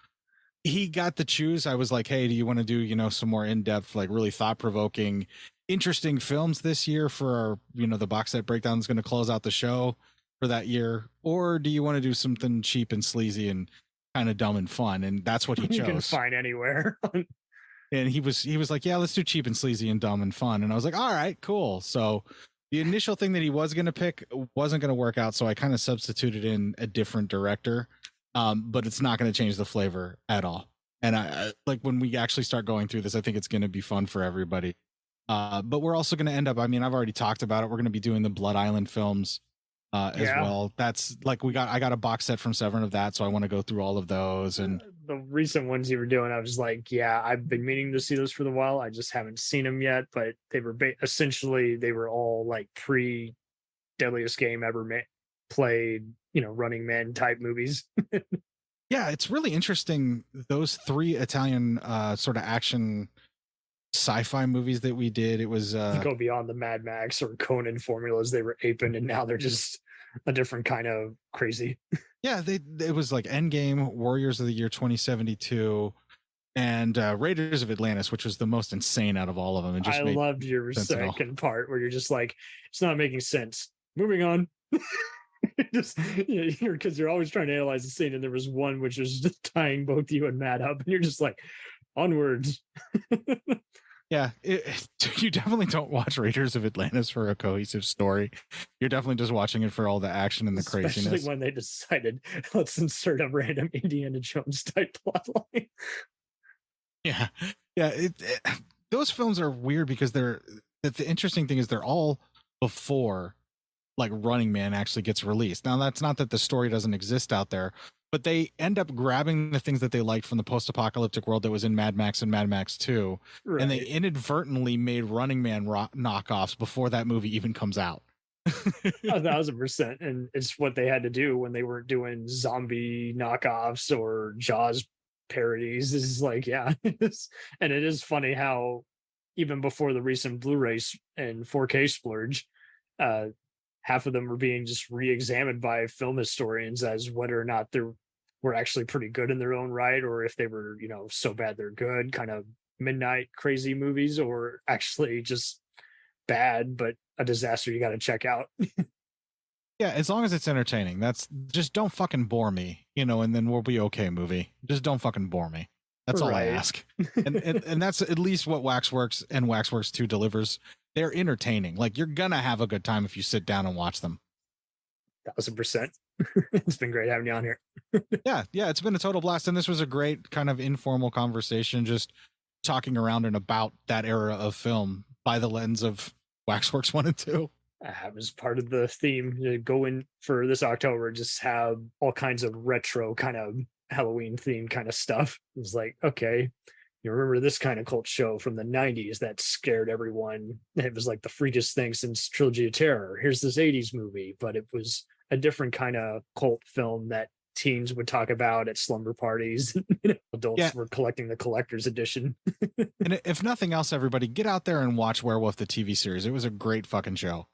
I: he got to choose. I was like, hey, do you want to do, some more in-depth, like really thought-provoking, interesting films this year for our, the box set breakdown is going to close out the show for that year? Or do you want to do something cheap and sleazy and kind of dumb and fun? And that's what he chose. You
H: can find anywhere.
I: And he was like, yeah, let's do cheap and sleazy and dumb and fun. And I was like, all right, cool. So the initial thing that he was going to pick wasn't going to work out. So I kind of substituted in a different director, but it's not going to change the flavor at all. And I like when we actually start going through this, I think it's going to be fun for everybody. But we're also going to end up, I've already talked about it. We're going to be doing the Blood Island films as well. That's like, I got a box set from Severn of that. So I want to go through all of those. And
H: the recent ones you were doing, I was like, yeah, I've been meaning to see those for a while. I just haven't seen them yet, but they were essentially, they were all like pre Deadliest Game Ever played, Running Man type movies.
I: Yeah, it's really interesting. Those 3 Italian sort of action sci-fi movies that we did, it was
H: go beyond the Mad Max or Conan formulas they were aping, and now they're just a different kind of crazy.
I: Yeah, it was like Endgame, Warriors of the Year 2072, and Raiders of Atlantis, which was the most insane out of all of them. And just
H: I loved your second part where you're just like, it's not making sense. Moving on. Just because you're always trying to analyze the scene, and there was one which was just tying both you and Matt up, and you're just like, onwards.
I: Yeah, you definitely don't watch Raiders of Atlantis for a cohesive story. You're definitely just watching it for all the action and the craziness.
H: Especially when they decided, let's insert a random Indiana Jones type plotline.
I: Yeah. Those films are weird because the interesting thing is they're all before like Running Man actually gets released. Now, that's not that the story doesn't exist out there, but they end up grabbing the things that they liked from the post-apocalyptic world that was in Mad Max and Mad Max 2, right. And they inadvertently made Running Man knockoffs before that movie even comes out.
H: 1,000%. And it's what they had to do when they weren't doing zombie knockoffs or Jaws parodies. This is like, yeah. And it is funny how even before the recent Blu Rays and 4K splurge, half of them were being just re-examined by film historians as whether or not they were actually pretty good in their own right, or if they were, so bad they're good, kind of midnight crazy movies, or actually just bad but a disaster you got to check out.
I: Yeah, as long as it's entertaining. That's just don't fucking bore me, and then we'll be okay. Movie, just don't fucking bore me. That's all I ask. And that's at least what Waxworks and Waxworks 2 delivers. They're entertaining. Like, you're gonna have a good time if you sit down and watch them.
H: 1,000%. It's been great having you on here.
I: Yeah, it's been a total blast. And this was a great kind of informal conversation, just talking around and about that era of film by the lens of Waxworks 1 and 2.
H: That was part of the theme. Go in for this October, just have all kinds of retro kind of Halloween themed kind of stuff. It was like, okay, you remember this kind of cult show from the 90s that scared everyone. It was like the freakiest thing since Trilogy of Terror. Here's this 80s movie, but it was a different kind of cult film that teens would talk about at slumber parties. Adults were collecting the collector's edition.
I: And if nothing else, everybody get out there and watch Werewolf the TV series. It was a great fucking show.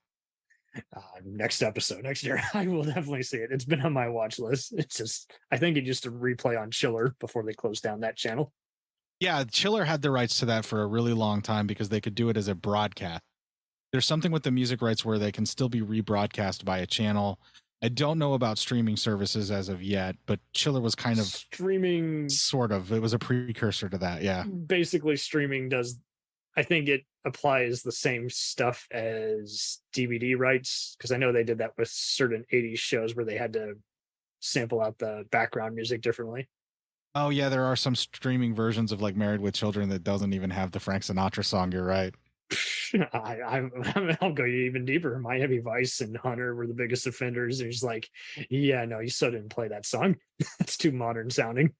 H: Next episode, next year, I will definitely see it. It's been on my watch list. It's just, I think it used to replay on Chiller before they closed down that channel.
I: Yeah, Chiller had the rights to that for a really long time because they could do it as a broadcast. There's something with the music rights where they can still be rebroadcast by a channel. I don't know about streaming services as of yet, but Chiller was kind of
H: streaming.
I: Sort of. It was a precursor to that. Yeah.
H: Basically, streaming does, I think it applies the same stuff as DVD rights, because I know they did that with certain 80s shows where they had to sample out the background music differently.
I: Oh, yeah. There are some streaming versions of like Married with Children that doesn't even have the Frank Sinatra song. You're right.
H: I'll go even deeper. Miami Vice and Hunter were the biggest offenders. There's like, yeah, no, you still didn't play that song. It's too modern sounding.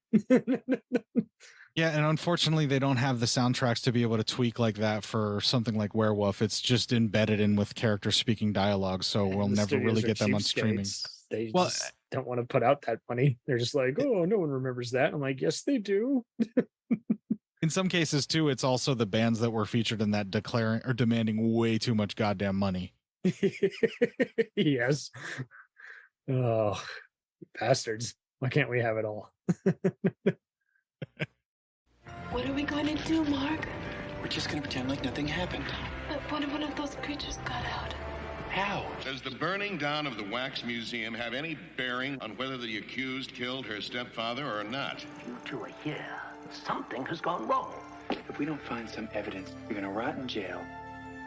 I: Yeah, and unfortunately, they don't have the soundtracks to be able to tweak like that for something like Werewolf. It's just embedded in with characters speaking dialogue, so we'll never really get them on streaming.
H: They just don't want to put out that money. They're just like, oh, no one remembers that. I'm like, yes, they do.
I: In some cases, too, it's also the bands that were featured in that declaring or demanding way too much goddamn money.
H: Yes. Oh, bastards. Why can't we have it all?
J: What are we going to do, Mark?
F: We're just going to pretend like nothing happened.
J: But what if one of those creatures got out?
F: How?
K: Does the burning down of the Wax Museum have any bearing on whether the accused killed her stepfather or not?
L: You two are here. Something has gone wrong.
F: If we don't find some evidence, you're going to rot in jail,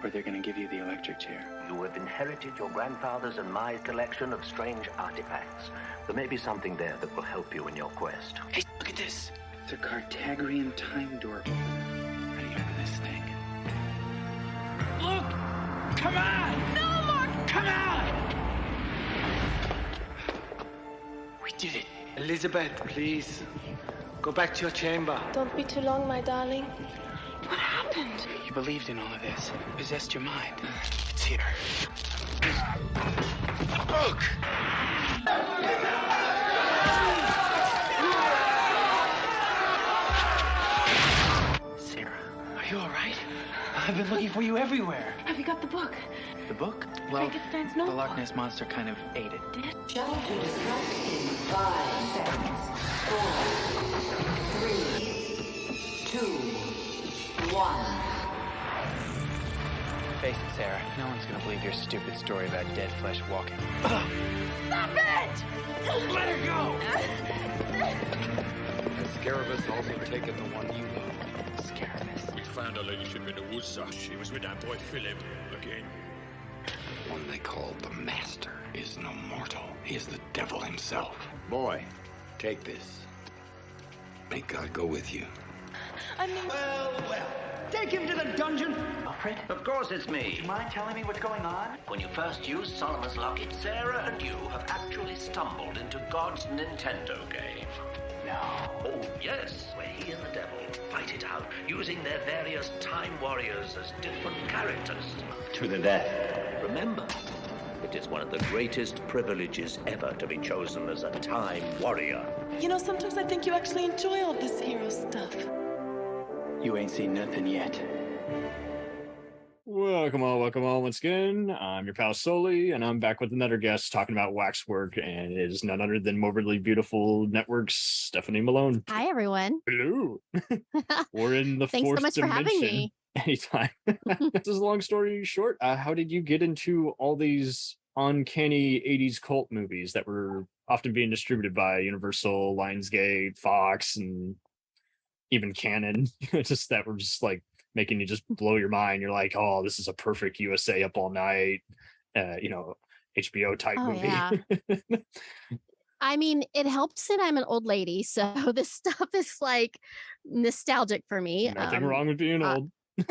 F: or they're going to give you the electric chair.
L: You have inherited your grandfather's and my collection of strange artifacts. There may be something there that will help you in your quest.
F: Hey, look at this. It's a Cartagrian time door opener. Ready for this thing. Look! Come on!
J: No, Mark!
F: Come on! We did it.
D: Elizabeth, please. Go back to your chamber.
J: Don't be too long, my darling.
F: What happened? You believed in all of this. It possessed your mind. It's here. Look! for you everywhere.
J: Have you got the book?
F: The book? Well,
J: Frankenstein's
F: the
J: notebook.
F: Loch Ness Monster kind of ate it.
M: Shuttle to destruct in 5 seconds. 4, 3, 2, 1.
F: Face it, Sarah. No one's gonna believe your stupid story about dead flesh walking.
A: Stop it!
G: Let her go!
N: Has Scarabus also taken the one you love?
F: Scarabus.
N: We found her ladyship in the woods, sir. She was with that boy Philip again. One they called the Master is no mortal. He is the devil himself. Boy, take this. May God go with you.
E: I mean... Well. Take him to the dungeon.
L: Alfred? Of course it's me.
E: Do you mind telling me what's going on?
L: When you first used Solomon's Locket, Sarah and you have actually stumbled into God's Nintendo game.
E: No.
L: Oh, yes, where he and the devil fight it out using their various time warriors as different characters. To the death. Remember, it is one of the greatest privileges ever to be chosen as a time warrior.
J: You know, sometimes I think you actually enjoy all this hero stuff.
F: You ain't seen nothing yet.
H: Welcome all once again. I'm your pal Soli, and I'm back with another guest talking about waxwork, and it is none other than Morbidly Beautiful Network's Stephanie Malone.
O: Hi, everyone.
H: Hello. We're in the
O: Thanks
H: fourth
O: so much
H: dimension.
O: for having me.
H: Anytime. This is a long story short. How did you get into all these uncanny 80s cult movies that were often being distributed by Universal, Lionsgate, Fox, and even Canon? Just that were just like making you just blow your mind. You're like, oh, this is a perfect USA Up All Night, HBO type movie.
O: Yeah. I mean, it helps that I'm an old lady, so this stuff is like nostalgic for me.
H: Nothing wrong with being old.
O: No,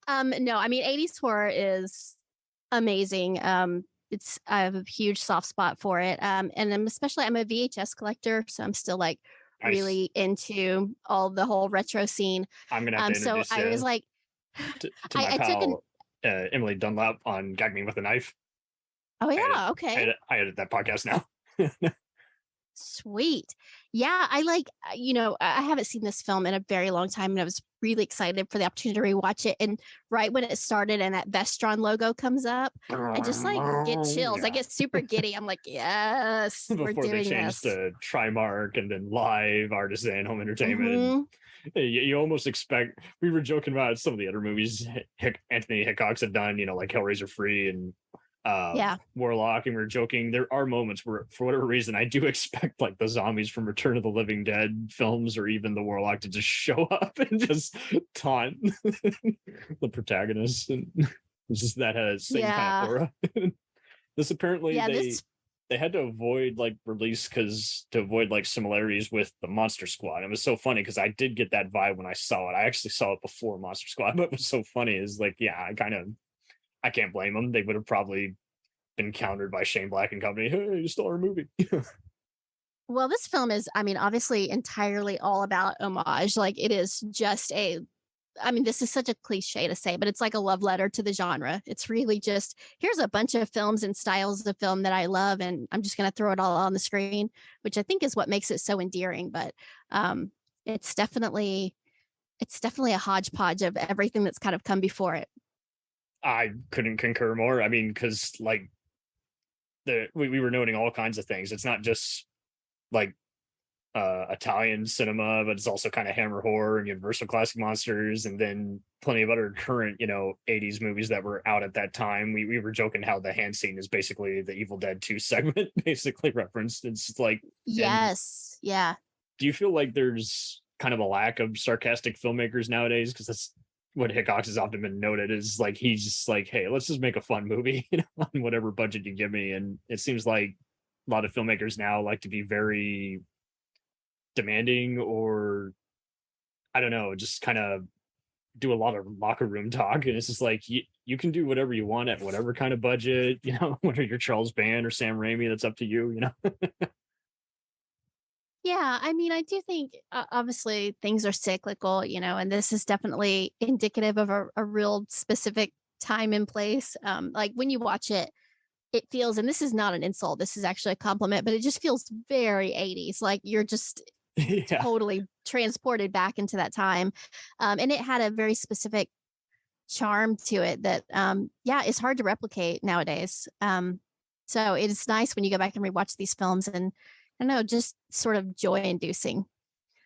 O: I mean, 80s horror is amazing. I have a huge soft spot for it. And I'm a VHS collector, so I'm still like really into all the whole retro scene.
H: I'm gonna have to
O: so I was like
H: to my pal Emily Dunlap on Gag Me with a Knife.
O: Oh yeah, okay.
H: I edit that podcast now.
O: Sweet. Yeah, I haven't seen this film in a very long time, and I was really excited for the opportunity to rewatch it. And right when it started and that Vestron logo comes up, I just like get chills. Yeah. I get super giddy. I'm like, yes, we're doing
H: they changed to Trimark and then Live, Artisan, Home Entertainment. Mm-hmm. You almost expect. We were joking about some of the other movies Anthony Hickox had done, like Hellraiser Free and Warlock, and we were joking. There are moments where, for whatever reason, I do expect like the zombies from Return of the Living Dead films or even the Warlock to just show up and just taunt the protagonist, and it's just that has same kind of aura. This apparently they had to avoid like release to avoid like similarities with the Monster Squad. It was so funny because I did get that vibe when I saw it. I actually saw it before Monster Squad, but what's so funny is like, I can't blame them. They would have probably been countered by Shane Black and company. Hey, you stole our movie.
O: Well, this film is, obviously entirely all about homage. Like it is just this is such a cliche to say, but it's like a love letter to the genre. It's really just, here's a bunch of films and styles of film that I love, and I'm just going to throw it all on the screen, which I think is what makes it so endearing. But it's definitely a hodgepodge of everything that's kind of come before it.
H: I couldn't concur more. I mean, because like we were noting all kinds of things. It's not just like Italian cinema, but it's also kind of Hammer horror and Universal classic monsters, and then plenty of other current 80s movies that were out at that time. We were joking how the hand scene is basically the Evil Dead 2 segment basically referenced. It's like,
O: yes, yeah. Do
H: you feel like there's kind of a lack of sarcastic filmmakers nowadays? Because that's what Hickox has often been noted, is like he's just like, hey, let's just make a fun movie on whatever budget you give me. And it seems like a lot of filmmakers now like to be very demanding, or I don't know, just kind of do a lot of locker room talk. And it's just like you can do whatever you want at whatever kind of budget, whether you're Charles Band or Sam Raimi, that's up to you.
O: Yeah, I do think obviously things are cyclical, and this is definitely indicative of a real specific time and place. Like when you watch it, it feels, and this is not an insult, this is actually a compliment, but it just feels very 80s. Like you're just totally transported back into that time. And it had a very specific charm to it that is hard to replicate nowadays. So it's nice when you go back and rewatch these films, and I don't know, just sort of joy inducing.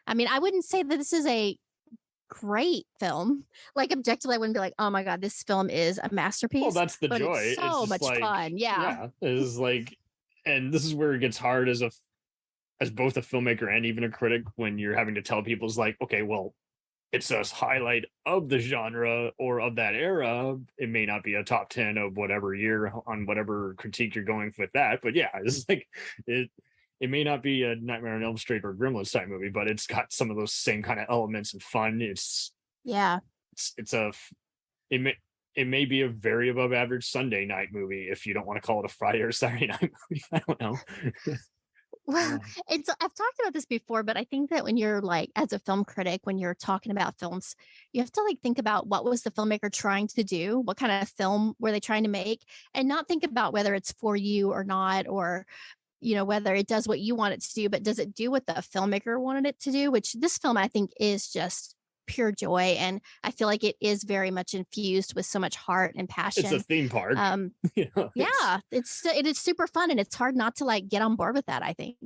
O: I mean, I wouldn't say that this is a great film. Like objectively, I wouldn't be like, oh my God, this film is a masterpiece.
H: Well, that's the
O: but
H: joy.
O: It's so
H: just
O: much
H: like,
O: fun. Yeah.
H: It's like, and this is where it gets hard as both a filmmaker and even a critic, when you're having to tell people, it's like, okay, well, it's a highlight of the genre or of that era. It may not be a top 10 of whatever year on whatever critique you're going with that. But yeah, it's like it may not be a Nightmare on Elm Street or Gremlins type movie, but it's got some of those same kind of elements and fun. It may be a very above average Sunday night movie if you don't want to call it a Friday or Saturday night movie. I don't know.
O: Well, I've talked about this before, but I think that when you're like, as a film critic, when you're talking about films, you have to like think about what was the filmmaker trying to do? What kind of film were they trying to make? And not think about whether it's for you or not, or, you know, whether it does what you want it to do, but does it do what the filmmaker wanted it to do? Which this film, I think, is just pure joy. And I feel like it is very much infused with so much heart and passion.
H: It's a theme park.
O: It is super fun, and it's hard not to like get on board with that, I think.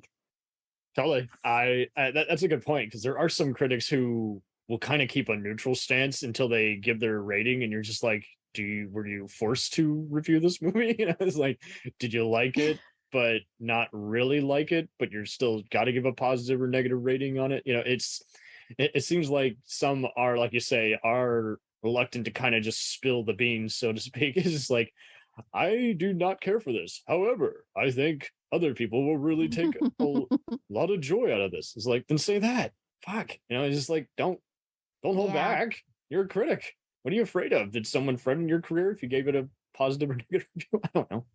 H: Totally. That's a good point, because there are some critics who will kind of keep a neutral stance until they give their rating, and you're just like, were you forced to review this movie? You know, it's like, did you like it but not really like it, but you're still got to give a positive or negative rating on it? You know, it seems like some are, like you say, are reluctant to kind of just spill the beans, so to speak. It's just like, I do not care for this. However, I think other people will really take a lot of joy out of this. It's like, then say that. Fuck. You know, it's just like, don't hold back. You're a critic. What are you afraid of? Did someone threaten your career if you gave it a positive or negative review? I don't know.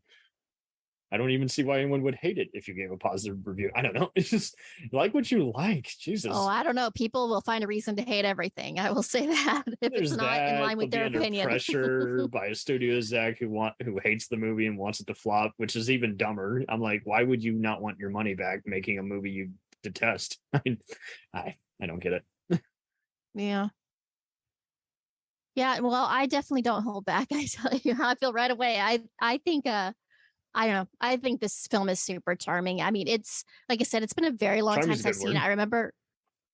H: I don't even see why anyone would hate it if you gave a positive review. I don't know. It's just like what you like. Jesus.
O: Oh, I don't know. People will find a reason to hate everything. I will say that if
H: There's
O: it's not in line with their opinion.
H: Pressure by a studio exec who hates the movie and wants it to flop, which is even dumber. I'm like, why would you not want your money back making a movie you detest? I mean, I don't get it.
O: Yeah. Yeah. Well, I definitely don't hold back. I tell you how I feel right away. I think I don't know. I think this film is super charming. I mean, it's like I said, it's been a very long time since I've seen it. I remember.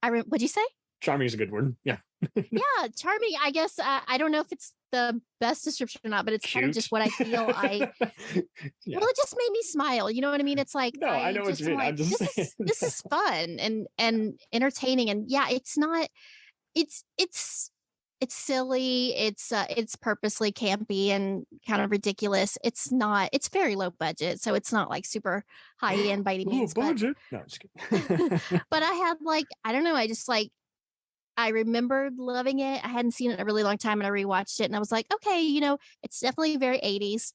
O: What'd you say?
H: Charming is a good word. Yeah.
O: Yeah, charming. I guess I don't know if it's the best description or not, but it's kind of just what I feel. Well, it just made me smile. You know what I mean? It's like,
H: no, I know what you mean.
O: Like, this is fun and entertaining, and yeah, it's not. It's silly. It's purposely campy and kind of ridiculous. It's very low budget, so it's not like super high end by any means.
H: Low budget? No, just kidding.
O: But I had like, I don't know. I remembered loving it. I hadn't seen it in a really long time, and I rewatched it, and I was like, okay, you know, it's definitely very 80s,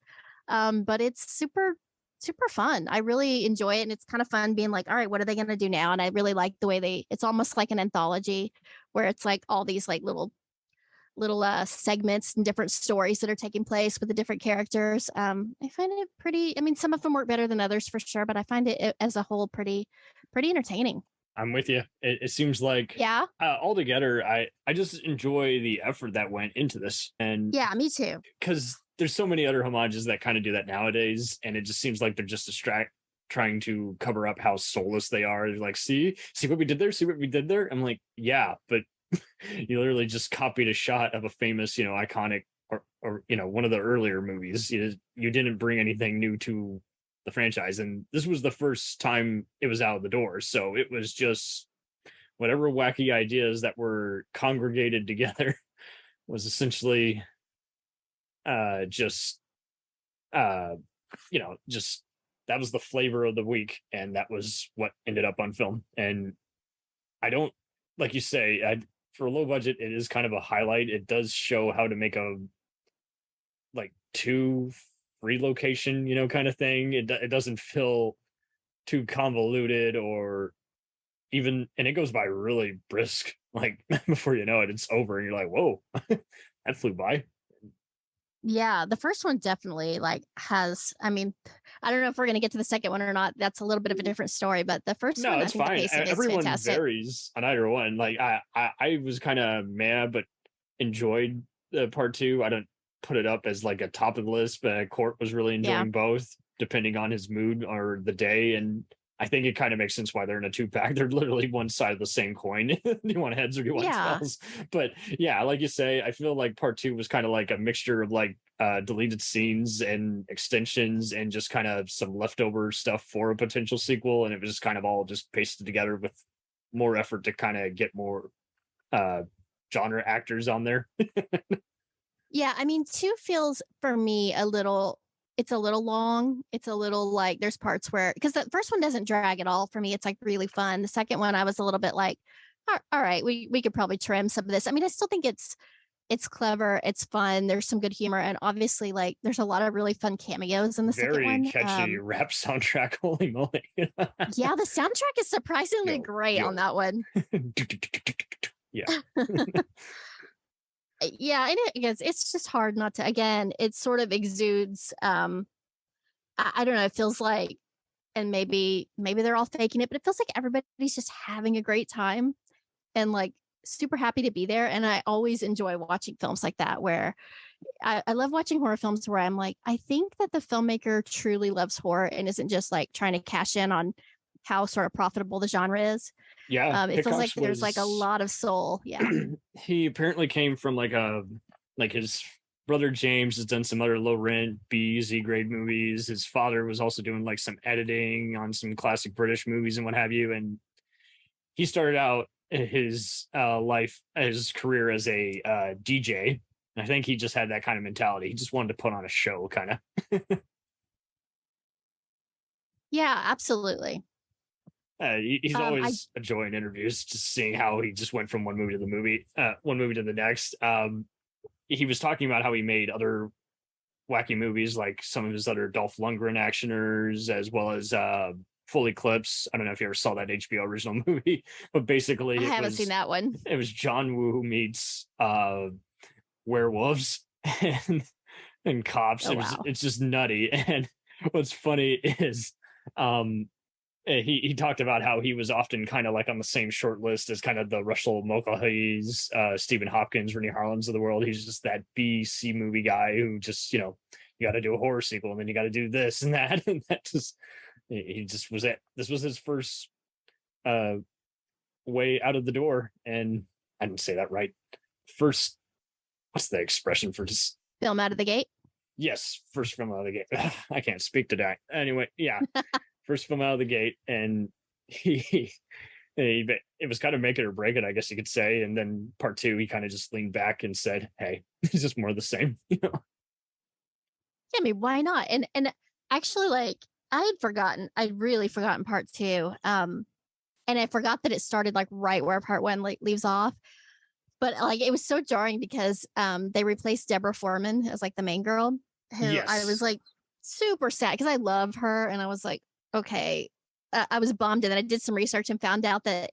O: but it's super, super fun. I really enjoy it, and it's kind of fun being like, all right, what are they going to do now? And I really like the way it's almost like an anthology where it's like all these like little segments and different stories that are taking place with the different characters. I find it pretty, I mean, some of them work better than others for sure, but I find it as a whole pretty entertaining.
H: I'm with you. It seems like altogether, I just enjoy the effort that went into this. And
O: yeah, me too.
H: Because there's so many other homages that kind of do that nowadays. And it just seems like they're just trying to cover up how soulless they are. They're like, see what we did there? See what we did there? I'm like, yeah, but you literally just copied a shot of a famous, you know, iconic or you know, one of the earlier movies. You didn't bring anything new to the franchise, and this was the first time it was out of the door, so it was just whatever wacky ideas that were congregated together was essentially just that was the flavor of the week, and that was what ended up on film. And I don't, like you say, for a low budget, it is kind of a highlight. It does show how to make a like 2 free location, you know, kind of thing. It doesn't feel too convoluted or even, and it goes by really brisk. Like before you know it, it's over, and you're like, whoa, that flew by.
O: Yeah, the first one definitely like has, I mean, I don't know if we're going to get to the second one or not. That's a little bit of a different story, but the first one,
H: it's fine. Everyone varies on either one. Like I was kind of mad, but enjoyed part two. I don't put it up as like a top of the list, but Court was really enjoying both, depending on his mood or the day. And I think it kind of makes sense why they're in a 2-pack. They're literally one side of the same coin. Do you want heads or do you want tails? But yeah, like you say, I feel like part two was kind of like a mixture of like deleted scenes and extensions and just kind of some leftover stuff for a potential sequel. And it was just kind of all just pasted together with more effort to kind of get more genre actors on there.
O: Yeah, I mean, 2 feels for me it's a little long. It's a little like there's parts where, because the first one doesn't drag at all for me. It's like really fun. The second one, I was a little bit like, all right, we could probably trim some of this. I mean, I still think it's clever. It's fun. There's some good humor. And obviously, like, there's a lot of really fun cameos in the second one.
H: Very catchy rap soundtrack. Holy moly.
O: Yeah, the soundtrack is surprisingly great on that one.
H: Yeah.
O: Yeah, and it's just hard not to. Again, it sort of exudes. I don't know. It feels like, and maybe they're all faking it, but it feels like everybody's just having a great time, and like super happy to be there. And I always enjoy watching films like that, where I love watching horror films where I'm like, I think that the filmmaker truly loves horror and isn't just like trying to cash in on how sort of profitable the genre is.
H: Yeah,
O: it feels like there's like a lot of soul. Yeah.
H: He apparently came from like his brother James has done some other low rent B, Z grade movies. His father was also doing like some editing on some classic British movies and what have you. And he started out his career as a DJ. And I think he just had that kind of mentality. He just wanted to put on a show, kind of.
O: Yeah, absolutely.
H: He's always a joy in interviews, just seeing how he just went from one movie to the next. He was talking about how he made other wacky movies, like some of his other Dolph Lundgren actioners, as well as Full Eclipse. I don't know if you ever saw that HBO original movie, but basically
O: I haven't seen that one.
H: It was John Woo meets werewolves and cops. It's just nutty. And what's funny is he talked about how he was often kind of like on the same short list as kind of the Russell Mulcahy's, Stephen Hopkins, Rennie Harlins of the world. He's just that B-C movie guy who just, you got to do a horror sequel and then you got to do this and that. And that just, he just was it. This was his first way out of the door. And I didn't say that right. First, what's the expression for just
O: film out of the gate?
H: Yes, first film out of the gate. I can't speak today. Anyway, yeah. First film out of the gate, and it was kind of make it or break it, I guess you could say. And then part two, he kind of just leaned back and said, "Hey, it's just more of the same."
O: Yeah, I mean, why not? And actually, like, I'd really forgotten part two. And I forgot that it started like right where part one like leaves off. But like it was so jarring because they replaced Deborah Foreman as like the main girl, who I was like super sad because I love her, and I was like, okay, I was bummed. And then I did some research and found out that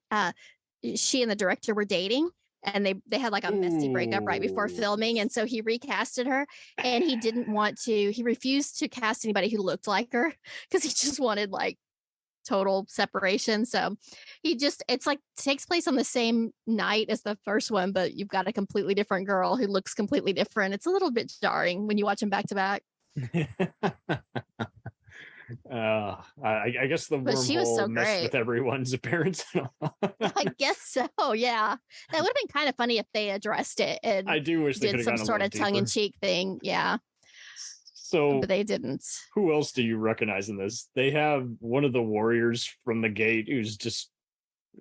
O: she and the director were dating, and they had like a messy breakup right before filming. And so he recasted her, and he refused to cast anybody who looked like her because he just wanted like total separation. So it's like takes place on the same night as the first one, but you've got a completely different girl who looks completely different. It's a little bit jarring when you watch them back to back.
H: I guess the wormhole messed with everyone's appearance.
O: I guess so. Yeah, that would have been kind of funny if they addressed it. And
H: I do wish they
O: did some sort of tongue-in-cheek thing. Yeah.
H: So,
O: but they didn't.
H: Who else do you recognize in this? They have one of the warriors from the gate who's just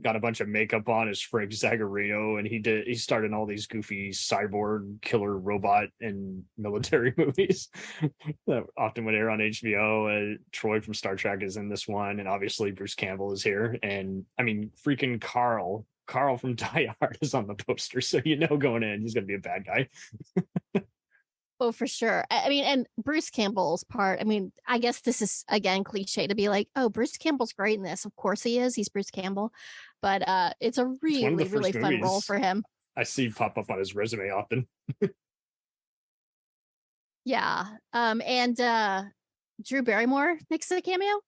H: got a bunch of makeup on, is Frank Zagarino, and he starred in all these goofy cyborg killer robot and military movies that often would air on HBO. Troy from Star Trek is in this one, and obviously Bruce Campbell is here. And I mean, freaking Carl from Die Hard is on the poster, so going in, he's gonna be a bad guy.
O: Oh, for sure. I mean, and Bruce Campbell's part, I mean, I guess this is, again, cliche to be like, oh, Bruce Campbell's great in this. Of course he is. He's Bruce Campbell. But it's a really, really fun role for him.
H: I see pop up on his resume often.
O: Yeah. And Drew Barrymore makes a cameo.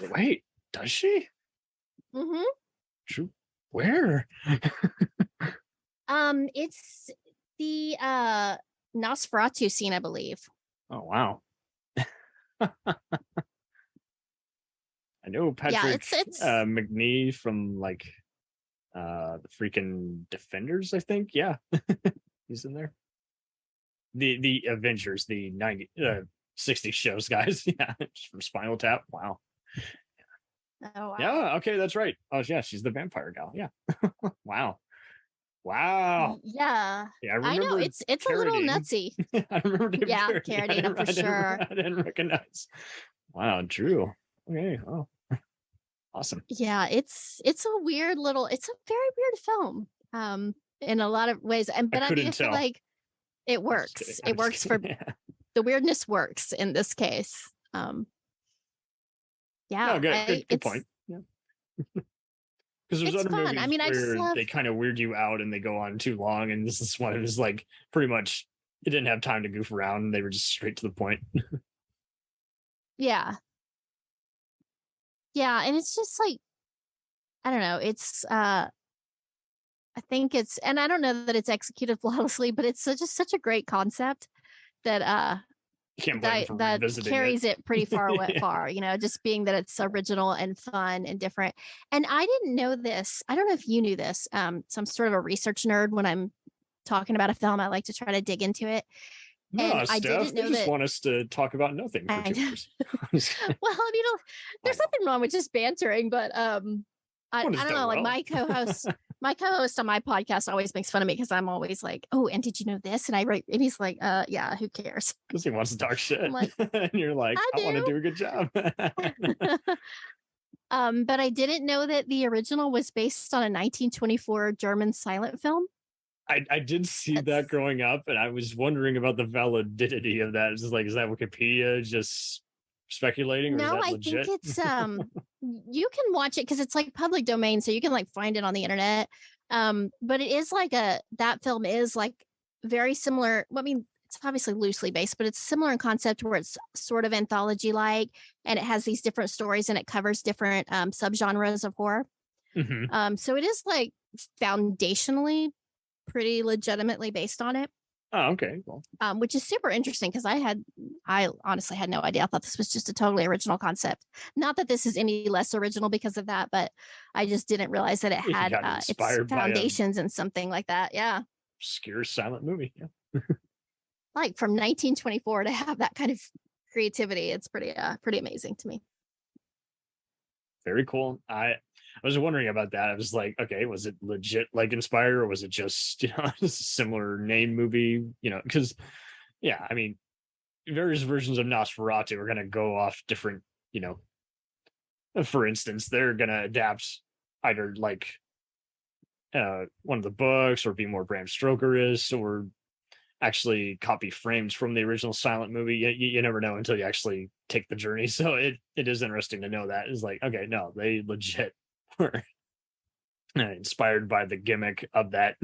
H: Wait, does she?
O: Mm-hmm.
H: Where?
O: It's the Nosferatu scene, I believe.
H: Oh wow. I know Patrick McNee from like the freaking Defenders, I think. Yeah. He's in there. The Avengers, the 60 shows guys. Yeah. From Spinal Tap. Wow.
O: Oh wow.
H: Yeah, okay, that's right. Oh yeah, she's the vampire gal. Yeah. Wow.
O: Yeah.
H: Yeah,
O: I know it's a little nutsy.
H: I remember David
O: Carradine for sure.
H: I didn't recognize. Wow, Drew. Okay. Oh. Awesome.
O: Yeah, it's a very weird film. In a lot of ways. But I feel like it works. It works for the weirdness works in this case. Yeah.
H: No, good point. Yeah. Because there's other movies where they kind of weird you out and they go on too long, and this one is like pretty much it didn't have time to goof around. They were just straight to the point.
O: Yeah. Yeah, and it's just like I don't know. It's I think it's, and I don't know that it's executed flawlessly, but it's such a great concept that that carries it pretty far far, just being that it's original and fun and different. And I didn't know this. I don't know if you knew this. So I'm sort of a research nerd. When I'm talking about a film, I like to try to dig into it.
H: No,
O: and
H: Steph,
O: I didn't know
H: they just want us to talk about nothing. For 2 years.
O: Well, there's nothing wrong with just bantering, but I don't know. Like my co-host on my podcast always makes fun of me because I'm always like, "Oh, and did you know this?" And and he's like, yeah, who cares?"
H: Because he wants to talk shit.
O: I'm like,
H: and you're like, I want to do a good job.
O: But I didn't know that the original was based on a 1924 German silent film.
H: I did see that growing up, and I was wondering about the validity of that. It's just like, is that Wikipedia just speculating, or is that legit?
O: I think it's you can watch it because it's like public domain, so you can like find it on the internet. But it is like that film is like very similar. Well, I mean, it's obviously loosely based, but it's similar in concept where it's sort of anthology like, and it has these different stories and it covers different subgenres of horror.
H: Mm-hmm.
O: So it is like foundationally pretty legitimately based on it.
H: Oh, okay. Well,
O: which is super interesting because I honestly had no idea. I thought this was just a totally original concept. Not that this is any less original because of that, but I just didn't realize that it had its foundations in something like that. Yeah.
H: Obscure silent movie. Yeah.
O: Like from 1924 to have that kind of creativity, it's pretty amazing to me.
H: Very cool. I was wondering about that. I was like, okay, was it legit like inspired, or was it just a similar name movie? Because yeah, I mean, various versions of Nosferatu are going to go off different. For instance, they're going to adapt either like one of the books, or be more Bram Stoker-ish, or actually copy frames from the original silent movie. You never know until you actually take the journey. So it is interesting to know that. It's like, okay, no, they legit were inspired by the gimmick of that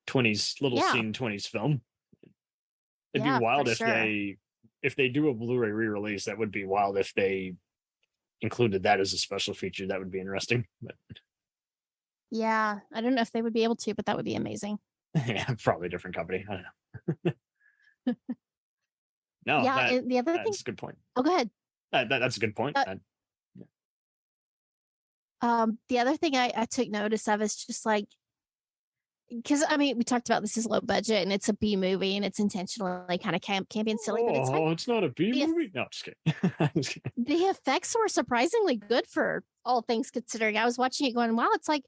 H: 20s little scene 20s film. It'd be wild if they do a Blu Ray re-release. That would be wild if they included that as a special feature. That would be interesting. But
O: yeah, I don't know if they would be able to, but that would be amazing.
H: Yeah, probably a different company. I don't know. No,
O: yeah. The other thing,
H: that's a good point.
O: Oh, go ahead.
H: That's a good point.
O: The other thing I took notice of is just like, because I mean, we talked about this is low budget and it's a B movie and it's intentionally kind of campy and silly, but it's like,
H: it's not a B movie. No, just kidding.
O: The effects were surprisingly good for all things considering. I was watching it going, wow, it's like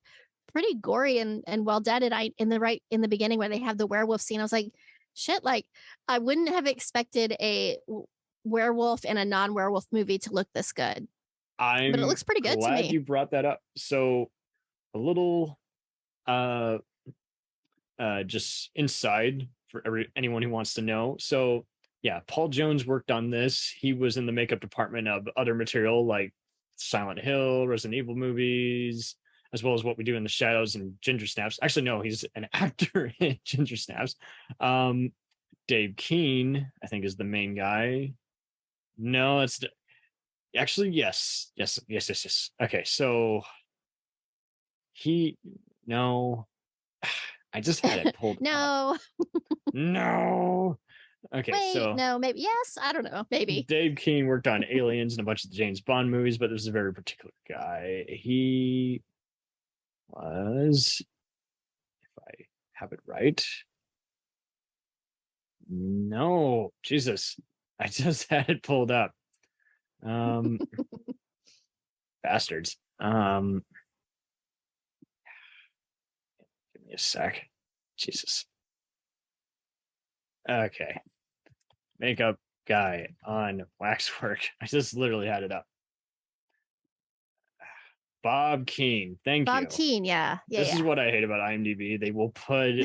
O: pretty gory and well done. And in the beginning where they have the werewolf scene, I was like, shit, like I wouldn't have expected a werewolf and a non-werewolf movie to look this good. But it looks pretty good to me.
H: Glad you brought that up. So a little just inside for anyone who wants to know. So yeah, Paul Jones worked on this. He was in the makeup department of other material like Silent Hill, Resident Evil movies, as well as What We Do in the Shadows and Ginger Snaps. Actually, no, he's an actor in Ginger Snaps. Dave Keane, I think, is the main guy. No, it's actually yes. Okay, so I just had it pulled.
O: No.
H: No. Okay,
O: Wait,
H: so
O: no, maybe yes. I don't know. Maybe
H: Dave Keane worked on Aliens and a bunch of the James Bond movies, but there's a very particular guy. He was, if I have it right. No, Jesus. I just had it pulled up. Bastards. Give me a sec. Jesus. Okay. Makeup guy on Waxwork. I just literally had it up. Bob Keane. Thank you.
O: Bob Keane. Yeah.
H: This is what I hate about IMDb. They will put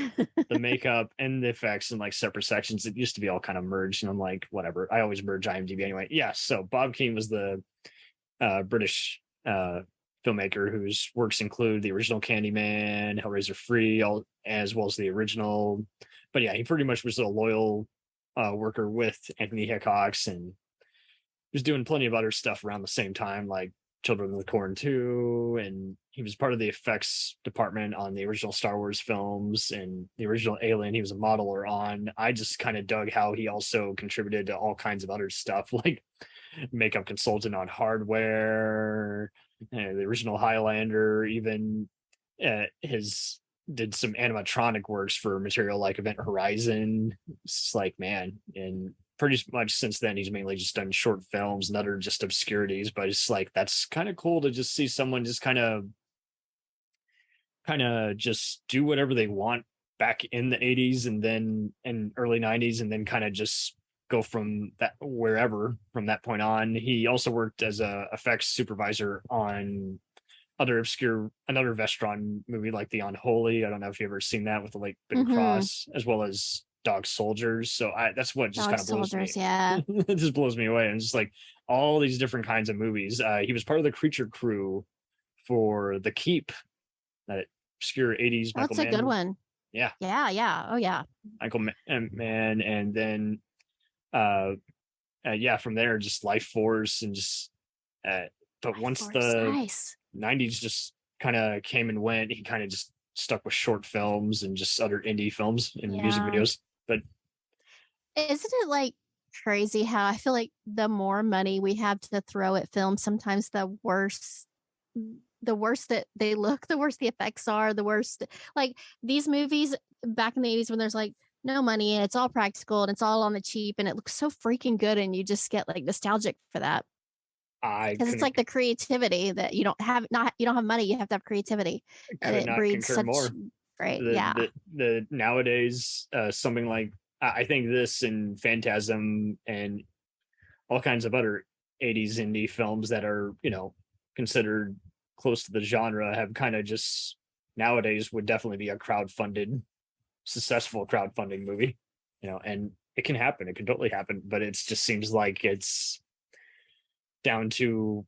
H: the makeup and the effects in like separate sections. It used to be all kind of merged, and I'm like, whatever. I always merge IMDb anyway. Yeah. So Bob Keane was the British filmmaker whose works include the original Candyman, Hellraiser Free, as well as the original. But yeah, he pretty much was a loyal worker with Anthony Hickox, and was doing plenty of other stuff around the same time, like Children of the Corn 2, and he was part of the effects department on the original Star Wars films and the original Alien. He was a modeler on. I just kind of dug how he also contributed to all kinds of other stuff, like makeup consultant on Hardware, the original Highlander, even did some animatronic works for material like Event Horizon. It's like, man, and pretty much since then he's mainly just done short films and other just obscurities, but it's like, that's kind of cool to just see someone just kind of just do whatever they want back in the 80s and then in early 90s, and then kind of just go from that wherever from that point on. He also worked as a effects supervisor on another Vestron movie like The Unholy. I don't know if you've ever seen that, with the like big cross, as well as Dog Soldiers. So that's what just kind of blows me.
O: Yeah.
H: It just blows me away. And just like all these different kinds of movies. He was part of the creature crew for The Keep, that obscure 80s Michael Mann.
O: That's a good one.
H: Yeah.
O: Yeah. Oh yeah.
H: Michael Mann, and then from there just Life Force, and just but once the 90s just kind of came and went, he kind of just stuck with short films and just other indie films and music videos. But
O: isn't it like crazy how I feel like the more money we have to throw at films, sometimes the worse that they look, the worse the effects are, the worse, like these movies back in the 80s when there's like no money and it's all practical and it's all on the cheap and it looks so freaking good, and you just get like nostalgic for that. Because it's like the creativity that you don't have money, you have to have creativity, and it breeds such more. Great. The nowadays
H: something like, I think this and Phantasm and all kinds of other 80s indie films that are, considered close to the genre have kind of just nowadays would definitely be a successful crowdfunding movie, and it can happen. It can totally happen, but it just seems like it's down to,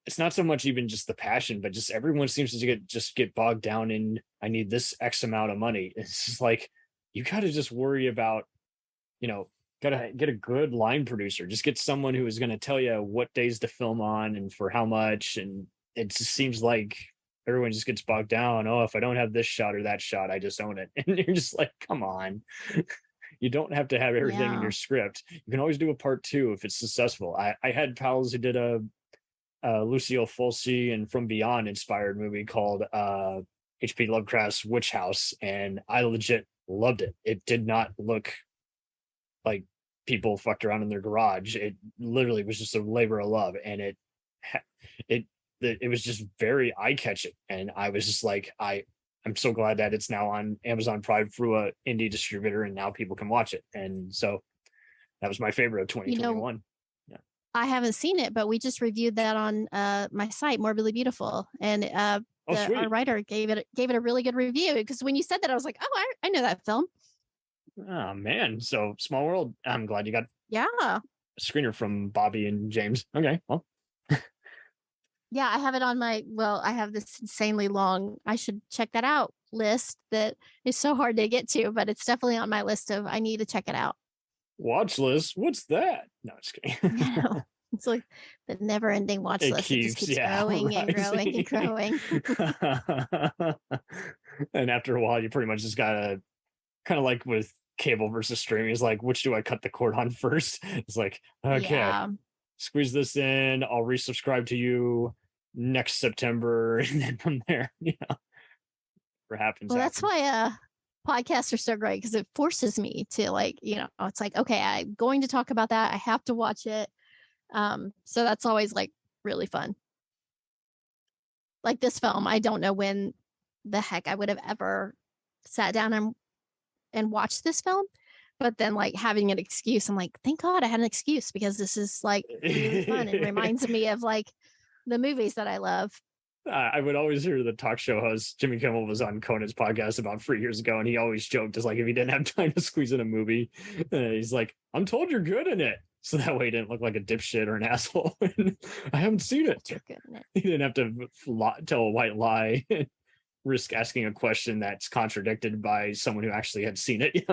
H: it's not so much even just the passion, but just everyone seems to get bogged down in, I need this X amount of money. It's just like, you got to just worry about, got to get a good line producer, just get someone who is going to tell you what days to film on and for how much. And it just seems like everyone just gets bogged down. Oh, if I don't have this shot or that shot, I just own it. And you're just like, come on. You don't have to have everything in your script. You can always do a part 2 if it's successful. I had pals who did a Lucille Fulci and From Beyond inspired movie called H.P. Lovecraft's Witch House, and I legit loved it. It did not look like people fucked around in their garage. It literally was just a labor of love, and it was just very eye-catching. And I was just like, I'm so glad that it's now on Amazon Prime through a indie distributor, and now people can watch it. And so that was my favorite of 2021.
O: I haven't seen it, but we just reviewed that on my site, Morbidly Beautiful, and our writer gave it a really good review. Because when you said that, I was like, oh, I know that film.
H: Oh man, so Small World. I'm glad you got a screener from Bobby and James. Okay, well.
O: Yeah, I have it on I have this insanely long, I should check that out list that is so hard to get to, but it's definitely on my list of, I need to check it out.
H: Watch list? What's that? No, just kidding.
O: No, it's like the never ending watch list. It just keeps growing and growing and growing.
H: And after a while, you pretty much just gotta kind of like with cable versus streaming is like, which do I cut the cord on first? It's like, okay, squeeze this in. I'll resubscribe to you next September, and then from there, what happens.
O: Well, that's why podcasts are so great, because it forces me to like, it's like, okay, I'm going to talk about that. I have to watch it. So that's always like really fun. Like this film, I don't know when the heck I would have ever sat down and watched this film, but then like having an excuse, I'm like, thank God I had an excuse, because this is like really fun and reminds me of like the movies that I love.
H: I would always hear the talk show host Jimmy Kimmel was on Conan's podcast about 3 years ago, and he always joked, is like, if he didn't have time to squeeze in a movie, he's like, I'm told you're good in it, so that way he didn't look like a dipshit or an asshole. I haven't seen it. You're good in it. He didn't have to tell a white lie, risk asking a question that's contradicted by someone who actually had seen it.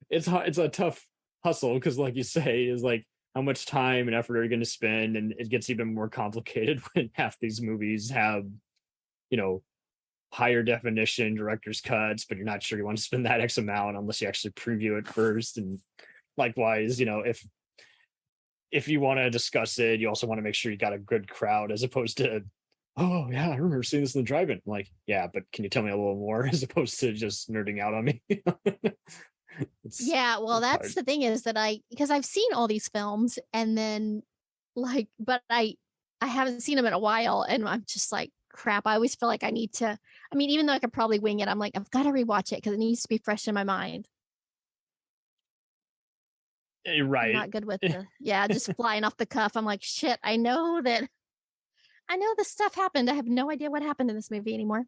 H: It's a tough hustle, because like you say, is like, how much time and effort are you going to spend? And it gets even more complicated when half these movies have, higher definition director's cuts, but you're not sure you want to spend that X amount unless you actually preview it first. And likewise, if you want to discuss it, you also want to make sure you got a good crowd, as opposed to, oh yeah, I remember seeing this in the drive-in. I'm like, yeah, but can you tell me a little more, as opposed to just nerding out on me?
O: That's hard. The thing is that because I've seen all these films, and then like, but I haven't seen them in a while, and I'm just like, crap, I always feel like I need to, even though I could probably wing it, I'm like, I've got to rewatch it because it needs to be fresh in my mind.
H: Right.
O: I'm not good with just flying off the cuff. I'm like, shit, I know this stuff happened. I have no idea what happened in this movie anymore.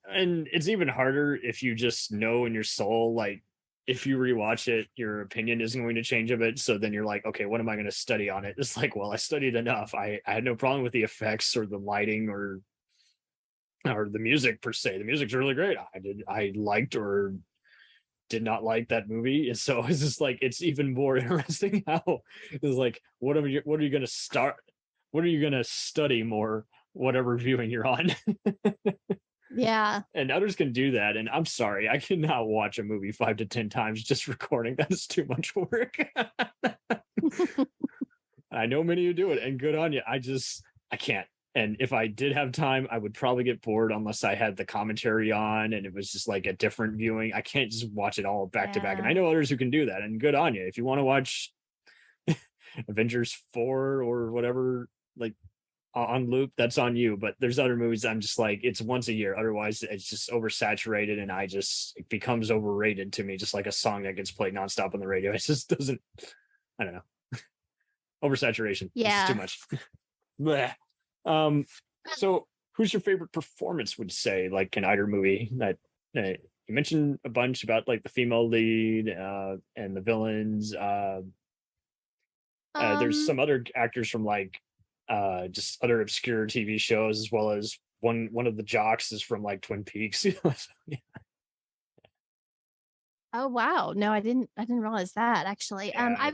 H: And it's even harder if you just know in your soul, like, if you rewatch it, your opinion isn't going to change of it. So then you're like, okay, what am I going to study on it? It's like, well, I studied enough. I had no problem with the effects or the lighting or the music per se. The music's really great. I liked or did not like that movie. And so it's just like, it's even more interesting how it's like, what are you going to start? What are you going to study more, whatever viewing you're on?
O: Yeah.
H: And others can do that. And I'm sorry, I cannot watch a movie 5 to 10 times just recording. That is too much work. I know many who do it, and good on you. I can't. And if I did have time, I would probably get bored unless I had the commentary on and it was just like a different viewing. I can't just watch it all back to back. And I know others who can do that, and good on you. If you want to watch Avengers 4 or whatever, like on loop, that's on you. But there's other movies I'm just like, it's once a year, otherwise it's just oversaturated, and it becomes overrated to me, just like a song that gets played nonstop on the radio. It just doesn't, I don't know. Oversaturation. It's too much. So who's your favorite performance, would you say, like in either movie? That you mentioned a bunch about like the female lead and the villains. There's some other actors from like just other obscure TV shows, as well as one of the jocks is from like Twin Peaks.
O: Oh wow, no, I didn't realize that, actually. I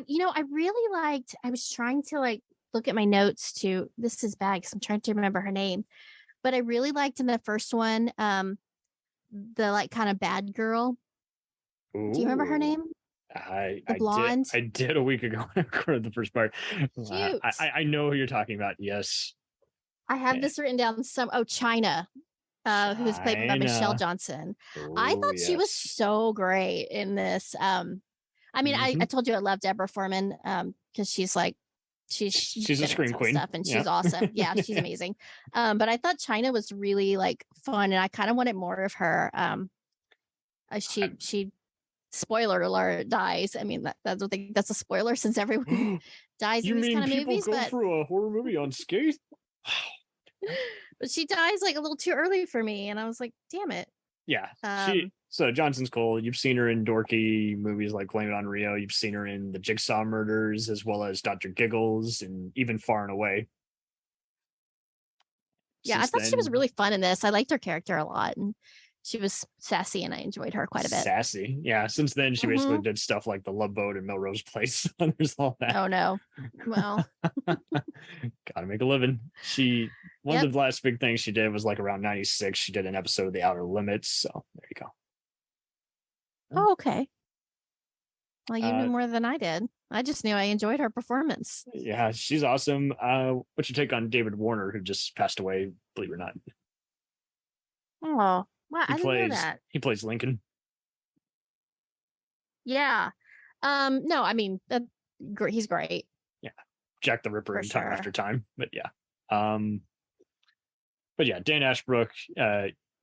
O: really liked, I was trying to like look at my notes too. This is bad because I'm trying to remember her name, but I really liked in the first one the like kind of bad girl. Ooh. Do you remember her name?
H: The
O: blonde.
H: I did a week ago. I recorded the first part. I know who you're talking about. Yes,
O: I have this written down. China, who was played by Michelle Johnson. Ooh, I thought she was so great in this. I told you I love Deborah Foreman because she's like she's
H: a scream queen
O: stuff, and she's awesome. Yeah, she's amazing. But I thought China was really like fun, and I kind of wanted more of her. She spoiler alert, dies. I mean, that's a spoiler since everyone dies in these kind of movies.
H: You mean people go through a horror movie unscathed?
O: But she dies like a little too early for me, and I was like, damn it.
H: Yeah. So Johnson's cool. You've seen her in dorky movies like Blame It on Rio. You've seen her in the Jigsaw Murders, as well as Dr. Giggles, and even Far and Away.
O: Yeah, I thought she was really fun in this. I liked her character a lot, and she was sassy, and I enjoyed her quite a bit.
H: Sassy, yeah. Since then, she basically did stuff like The Love Boat and Melrose Place. There's all that.
O: Oh no, well,
H: gotta make a living. She one of the last big things she did was like around 96. She did an episode of The Outer Limits. So there you go.
O: Oh, okay. Well, you knew more than I did. I just knew I enjoyed her performance.
H: Yeah, she's awesome. What's your take on David Warner, who just passed away, believe it or not?
O: Oh, well, I didn't know that.
H: He plays Lincoln.
O: Yeah. No, I mean, he's great.
H: Yeah. Jack the Ripper in Time After Time. But yeah. But yeah, Dan Ashbrook,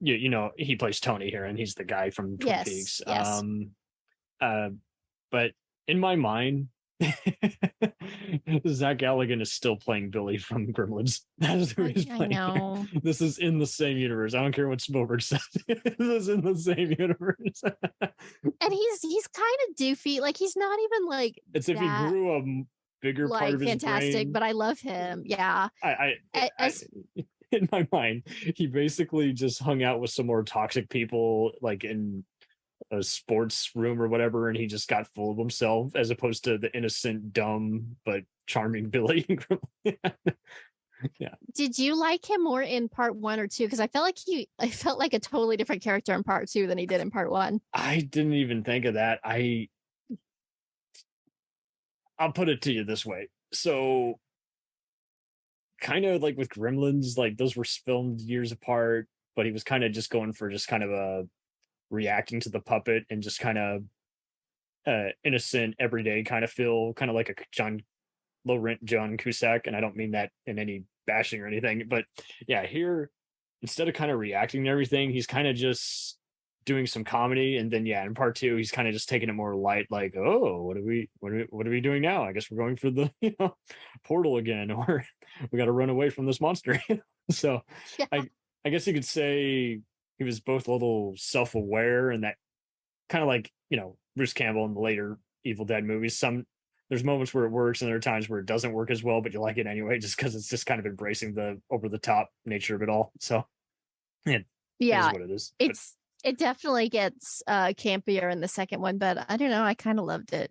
H: you know, he plays Tony here, and he's the guy from Twin Peaks.
O: Yes.
H: But in my mind, Zach Galligan is still playing Billy from Gremlins. That is who he's playing.
O: I know.
H: This is in the same universe. I don't care what Spielberg says. This is in the same universe.
O: And he's kind of doofy. Like, he's not even like
H: it's if he grew a bigger part of his
O: fantastic,
H: brain.
O: but I love him. Yeah.
H: In my mind, he basically just hung out with some more toxic people, like in a sports room or whatever, and he just got full of himself, as opposed to the innocent, dumb but charming Billy. Yeah.
O: Did you like him more in part 1 or 2? Because I felt like a totally different character in part 2 than he did in part 1.
H: I didn't even think of that. I'll put it to you this way. So kind of like with Gremlins, like those were filmed years apart, but he was kind of just going for just kind of a reacting to the puppet and just kind of innocent, everyday kind of feel, kind of like a low rent John Cusack. And I don't mean that in any bashing or anything, but yeah, here, instead of kind of reacting to everything, he's kind of just doing some comedy. And then in part 2, he's kind of just taking it more light, like, oh, what are we doing now? I guess we're going for the portal again, or we got to run away from this monster. So yeah. I guess you could say he was both a little self-aware, and that kind of like, Bruce Campbell in the later Evil Dead movies. There's moments where it works and there are times where it doesn't work as well, but you like it anyway, just because it's just kind of embracing the over the top nature of it all. So yeah, it is what it is.
O: It definitely gets campier in the second one, but I don't know. I kind of loved it.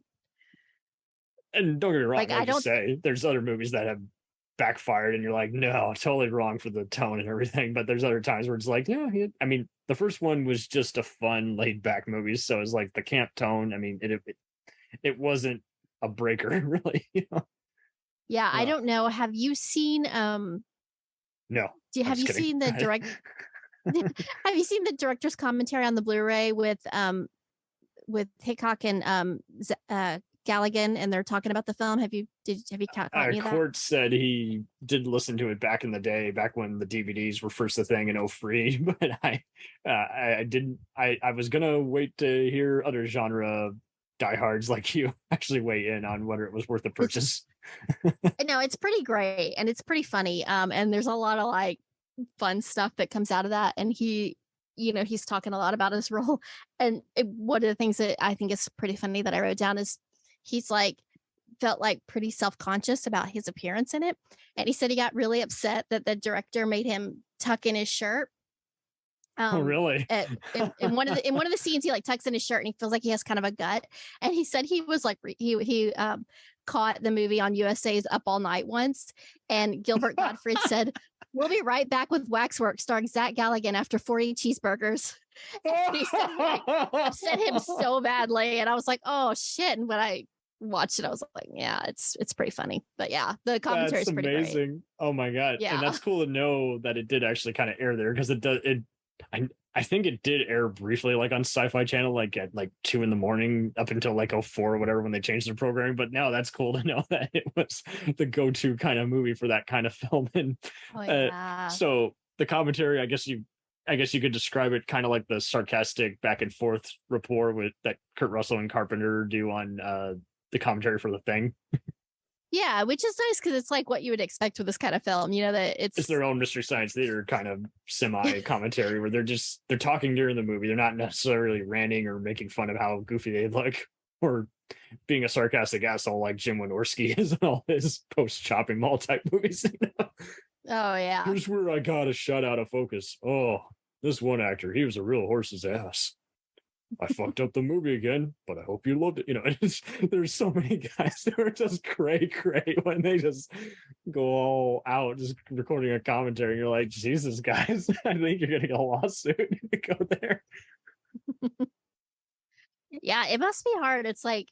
H: And don't get me wrong, like, I don't say there's other movies that have backfired and you're like, no, totally wrong for the tone and everything. But there's other times where it's like, I mean, the first one was just a fun, laid back movie. So it's like the camp tone. I mean, it wasn't a breaker, really.
O: Yeah, I don't know. Have you seen
H: No.
O: Have you seen the direct have you seen the director's commentary on the Blu Ray with Hickox and Galligan, and they're talking about the film? Have you caught any of that?
H: Court said he did listen to it back in the day, back when the DVDs were first a thing in 2003, but I didn't. I was gonna wait to hear other genre diehards like you actually weigh in on whether it was worth the purchase.
O: No, it's pretty great and it's pretty funny. And there's a lot of like fun stuff that comes out of that. And he's talking a lot about his role. And one of the things that I think is pretty funny that I wrote down is he's like felt like pretty self-conscious about his appearance in it. And he said he got really upset that the director made him tuck in his shirt.
H: Oh, really?
O: In one of the scenes, he like tucks in his shirt and he feels like he has kind of a gut. And he said he was like he caught the movie on USA's Up All Night once, and Gilbert Gottfried said, "We'll be right back with Waxwork starring Zach Galligan after 40 cheeseburgers." And he said like, upset him so badly, and I was like, "Oh shit!" And when I watched it, I was like, "Yeah, it's pretty funny." But yeah, the commentary is pretty amazing. Great.
H: Oh my god! Yeah, and that's cool to know that it did actually kind of air there, because it does. I think it did air briefly, like on Sci-Fi Channel, like at like 2 a.m. up until like 04 or whatever when they changed the programming. But now that's cool to know that it was the go-to kind of movie for that kind of film. And so the commentary, I guess you could describe it kind of like the sarcastic back and forth rapport with that Kurt Russell and Carpenter do on the commentary for The Thing.
O: Yeah, which is nice because it's like what you would expect with this kind of film, that
H: it's their own Mystery Science Theater kind of semi commentary where they're talking during the movie. They're not necessarily ranting or making fun of how goofy they look or being a sarcastic asshole like Jim Wynorski is in all his post Chopping Mall type movies.
O: Oh yeah.
H: Here's where I got a shot out of focus. Oh, this one actor, he was a real horse's ass. I fucked up the movie again, but I hope you loved it. There's so many guys that are just cray when they just go all out just recording a commentary. You're like, Jesus, guys, I think you're gonna get a lawsuit if you go there.
O: Yeah, it must be hard. It's like,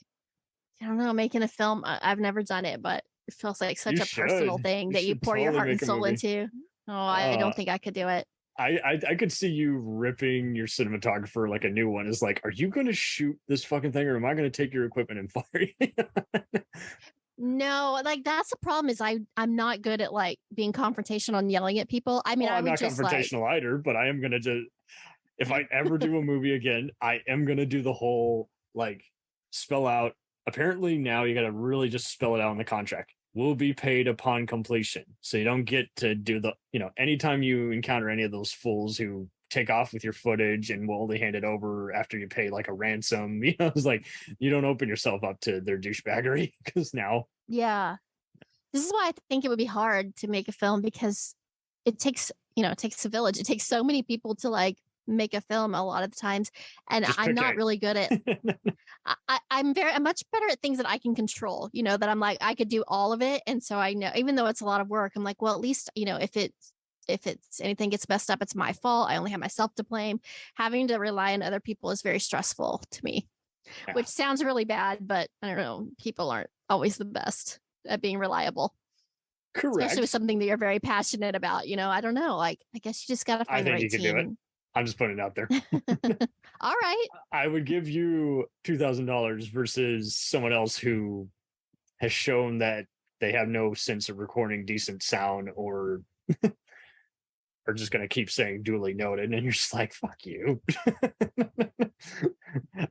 O: I don't know, making a film. I've never done it, but it feels like such
H: You
O: a personal
H: should.
O: thing
H: You
O: that you
H: should
O: pour your
H: totally
O: heart and
H: make a
O: soul
H: movie.
O: into. Oh, I don't think I could do it.
H: I could see you ripping your cinematographer like a new one. Is like, are you going to shoot this fucking thing, or am I going to take your equipment and fire you?
O: No, like that's the problem. Is I'm not good at like being confrontational and yelling at people. I mean,
H: Well,
O: I
H: I'm
O: would
H: not
O: just
H: confrontational either, but I am going to just, if I ever do a movie again, I am going to do the whole like spell out. Apparently now you got to really just spell it out in the contract. Will be paid upon completion. So you don't get to do the, anytime you encounter any of those fools who take off with your footage and will only hand it over after you pay like a ransom, it's like you don't open yourself up to their douchebaggery because now.
O: Yeah. This is why I think it would be hard to make a film because it takes a village. It takes so many people to like make a film a lot of the times. And I'm not really good at I'm much better at things that I can control, that I'm like, I could do all of it. And so I know, even though it's a lot of work, I'm like, well, at least, if it's anything gets messed up, it's my fault. I only have myself to blame. Having to rely on other people is very stressful to me, which sounds really bad, but I don't know. People aren't always the best at being reliable.
H: Correct.
O: Especially with something that you're very passionate about, I don't know. Like, I guess you just got to find the right
H: you can
O: team.
H: do it. I'm just putting it out there.
O: All right.
H: I would give you $2,000 versus someone else who has shown that they have no sense of recording decent sound or are just going to keep saying duly noted. And you're just like, fuck you.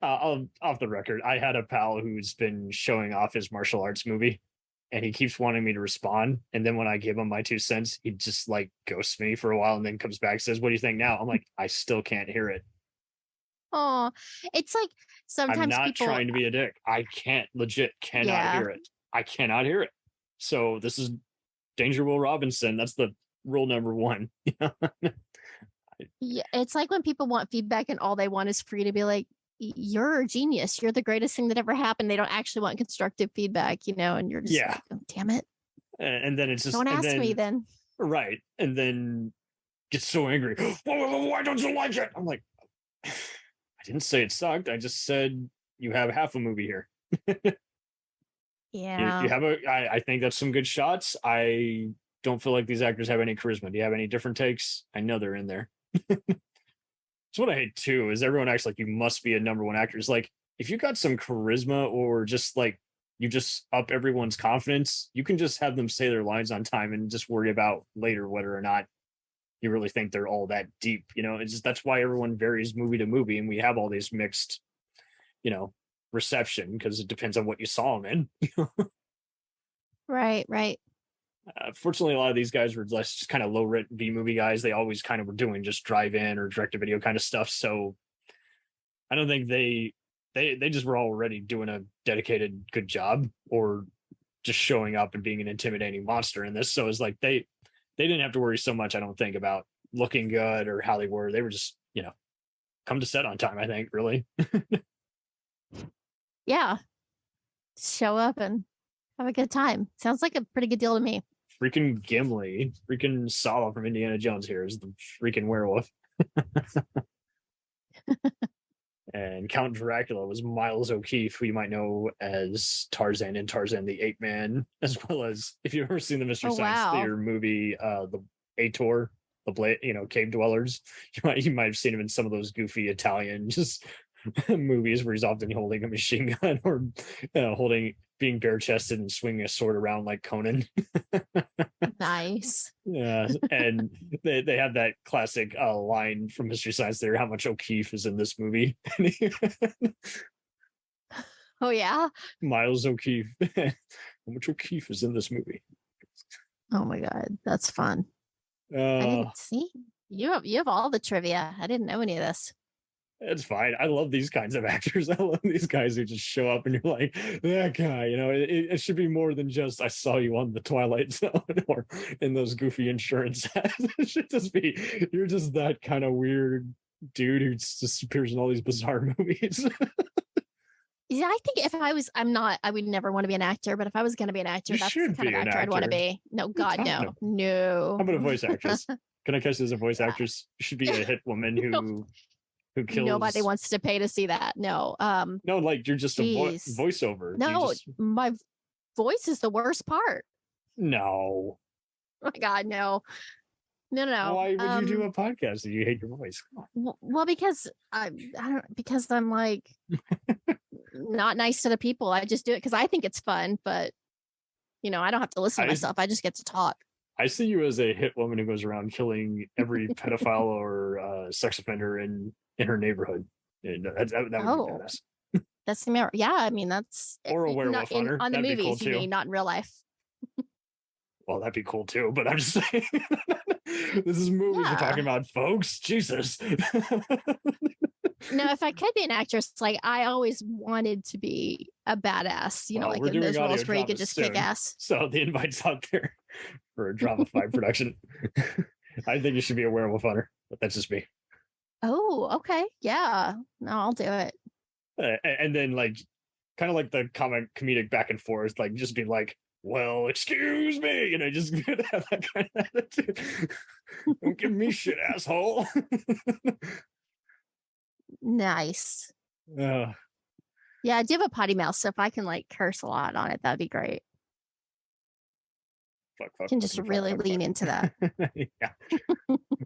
H: Off the record, I had a pal who's been showing off his martial arts movie. And he keeps wanting me to respond. And then when I give him my 2 cents, he just like ghosts me for a while and then comes back and says, what do you think now? I'm like, I still can't hear it.
O: Oh, it's like sometimes
H: I'm not
O: people...
H: trying to be a dick. I cannot hear it. I cannot hear it. So this is Danger Will Robinson. That's the rule number 1.
O: Yeah, it's like when people want feedback and all they want is for you to be like, you're a genius. You're the greatest thing that ever happened. They don't actually want constructive feedback, and you're just like, oh, damn it.
H: And then it's just
O: don't ask me then.
H: Right. And then get so angry. Why don't you like it? I'm like, I didn't say it sucked. I just said you have half a movie here.
O: Yeah.
H: You have I think that's some good shots. I don't feel like these actors have any charisma. Do you have any different takes? I know they're in there. It's what I hate too, is everyone acts like you must be a number 1 actor. It's like, if you got some charisma or just like you just up everyone's confidence, you can just have them say their lines on time and just worry about later whether or not you really think they're all that deep. It's just, that's why everyone varies movie to movie, and we have all these mixed, reception because it depends on what you saw them in.
O: Right.
H: Fortunately, a lot of these guys were less just kind of low rent B movie guys. They always kind of were doing just drive-in or direct-to-video kind of stuff. So I don't think they just were already doing a dedicated good job or just showing up and being an intimidating monster in this. So it's like they didn't have to worry so much, I don't think, about looking good or how they were. They were just, come to set on time, I think, really.
O: Yeah. Show up and have a good time. Sounds like a pretty good deal to me.
H: Freaking Gimli, freaking Sala from Indiana Jones here is the freaking werewolf. And Count Dracula was Miles O'Keefe, who you might know as Tarzan in Tarzan the Ape Man, as well as, if you've ever seen the Mystery Science Theater movie, the Ator, the Blade, Cave Dwellers, you might have seen him in some of those goofy Italian just movies where he's often holding a machine gun or being bare chested and swinging a sword around like Conan.
O: Nice.
H: Yeah, and they have that classic line from Mystery Science Theater, how much O'Keefe is in this movie.
O: Oh yeah,
H: Miles O'Keefe. How much O'Keefe is in this movie?
O: Oh my god, that's fun. I didn't see you have all the trivia. I didn't know any of this.
H: It's fine. I love these kinds of actors. I love these guys who just show up and you're like, that guy, it should be more than just, I saw you on the Twilight Zone or in those goofy insurance ads. It should just be, you're just that kind of weird dude who just appears in all these bizarre movies.
O: Yeah, I think if I would never want to be an actor, but if I was going to be an actor, that's the kind of actor I'd want to be. No, God, no. No.
H: How about a voice actress? Can I catch as a voice actress? Should be a hit woman who kills.
O: Nobody wants to pay to see that. No.
H: No, like you're just a voiceover.
O: No, my voice is the worst part.
H: No.
O: Oh my God, no. No.
H: Why would you do a podcast if you hate your voice? Come on.
O: Well, because because I'm like not nice to the people. I just do it because I think it's fun, but I don't have to listen to myself. I just get to talk.
H: I see you as a hit woman who goes around killing every pedophile or sex offender in her neighborhood. And that would be badass.
O: That's yeah. I mean, that's
H: or a werewolf hunter
O: on the
H: that'd
O: movies.
H: Be cool
O: you mean, not in real life.
H: Well, that'd be cool too. But I'm just saying, this is movies we're talking about, folks. Jesus.
O: No, if I could be an actress, like I always wanted to be a badass, like in those roles where you could just kick ass.
H: So the invite's out there for a Drama-fied production. I think you should be a werewolf hunter, but that's just me.
O: Oh, okay. Yeah. No, I'll do it.
H: And then like kind of like the comedic back and forth, like just be like, well, excuse me, just have that kind of attitude. Don't give me shit, asshole.
O: Nice. Yeah, I do have a potty mouth, so if I can like curse a lot on it, that'd be great.
H: Fuck,
O: can just really lean into that.
H: Yeah.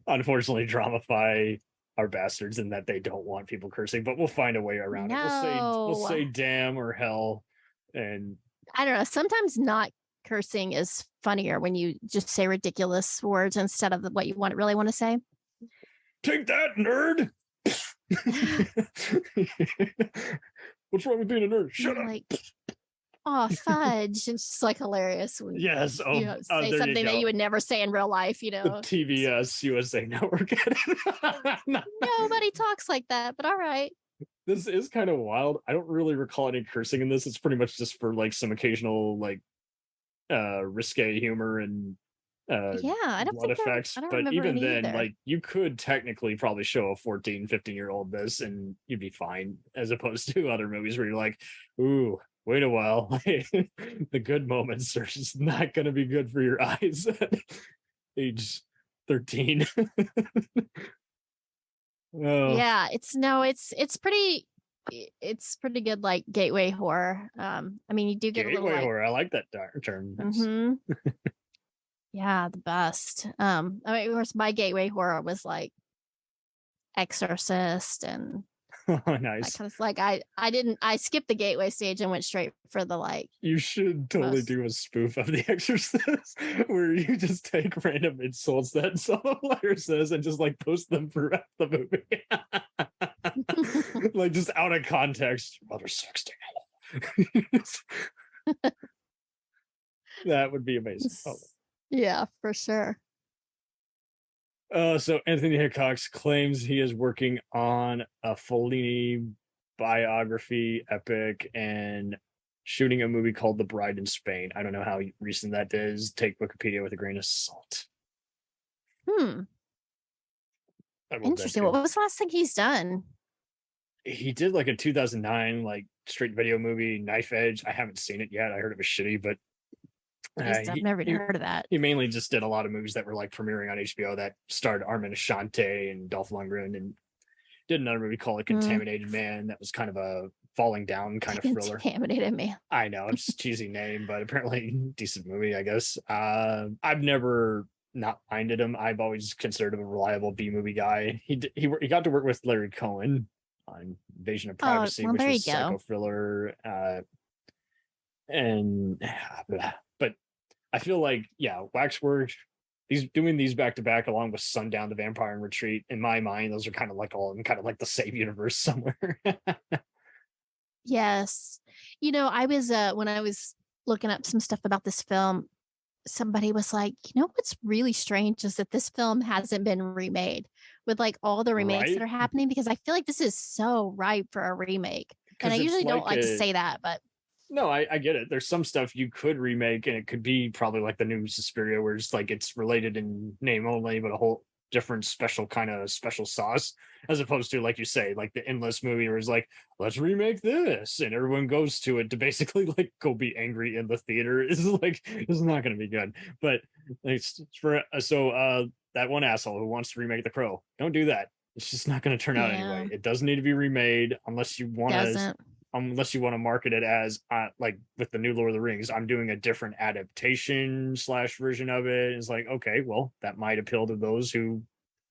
H: Unfortunately, Dramify are bastards in that they don't want people cursing, but we'll find a way around it. We'll say damn or hell, and
O: I don't know. Sometimes not cursing is funnier when you just say ridiculous words instead of what you really want to say.
H: Take that, nerd. What's wrong with being a nerd? Shut up.
O: Like, oh, fudge. It's just like hilarious when
H: you
O: say something that you would never say in real life,
H: The TBS USA Network.
O: Nobody talks like that, but all right.
H: This is kind of wild. I don't really recall any cursing in this. It's pretty much just for like some occasional like risque humor and
O: I don't
H: blood
O: think
H: effects. But even then, like you could technically probably show a 14, 15-year-old this and you'd be fine, as opposed to other movies where you're like, ooh, wait a while. The good moments are just not going to be good for your eyes at age 13.
O: Yeah, it's pretty good, like gateway horror. I mean, you do get
H: gateway
O: a little
H: horror. I like that term.
O: Mm-hmm. Yeah, the best. I mean, of course, my gateway horror was like Exorcist and
H: nice.
O: Kind of like I skipped the gateway stage and went straight for the like.
H: You should totally do a spoof of The Exorcist where you just take random insults that some player says and just like post them throughout the movie. Like just out of context. Mother sexting. That would be amazing. Oh.
O: Yeah, for sure.
H: So Anthony Hickox claims he is working on a Fellini biography epic and shooting a movie called The Bride in Spain. I don't know how recent that is. Take Wikipedia with a grain of salt.
O: Interesting. What was the last thing he's done?
H: He did like a 2009 like straight video movie, Knife Edge. I haven't seen it yet. I heard it was shitty, but
O: I've never even heard of that.
H: He mainly just did a lot of movies that were like premiering on HBO that starred Armin Asante and Dolph Lundgren, and did another movie called A Contaminated Man that was kind of a falling down kind of thriller.
O: Contaminated Man.
H: I know, it's a cheesy name, but apparently decent movie, I guess. I've never not minded him. I've always considered him a reliable B movie guy. He got to work with Larry Cohen on Invasion of Privacy, which was a psycho thriller. But I feel like, Waxwork, he's doing these back to back along with Sundown, The Vampire in Retreat. In my mind, those are kind of like all in kind of like the same universe somewhere.
O: Yes. I was when I was looking up some stuff about this film, somebody was like, what's really strange is that this film hasn't been remade with like all the remakes that are happening, because I feel like this is so ripe for a remake. And I usually don't like to say that, but
H: no, I get it. There's some stuff you could remake, and it could be probably like the new Suspiria, where it's like it's related in name only, but a whole different special sauce, as opposed to, like you say, like the Endless movie where it's like, let's remake this, and everyone goes to it to basically like go be angry in the theater. Is like, it's not going to be good. But it's for that one asshole who wants to remake The Crow, don't do that. It's just not going to turn out anyway. It doesn't need to be remade unless you want to market it as like with the new Lord of the Rings, I'm doing a different adaptation / version of it. It's like, okay, well, that might appeal to those who,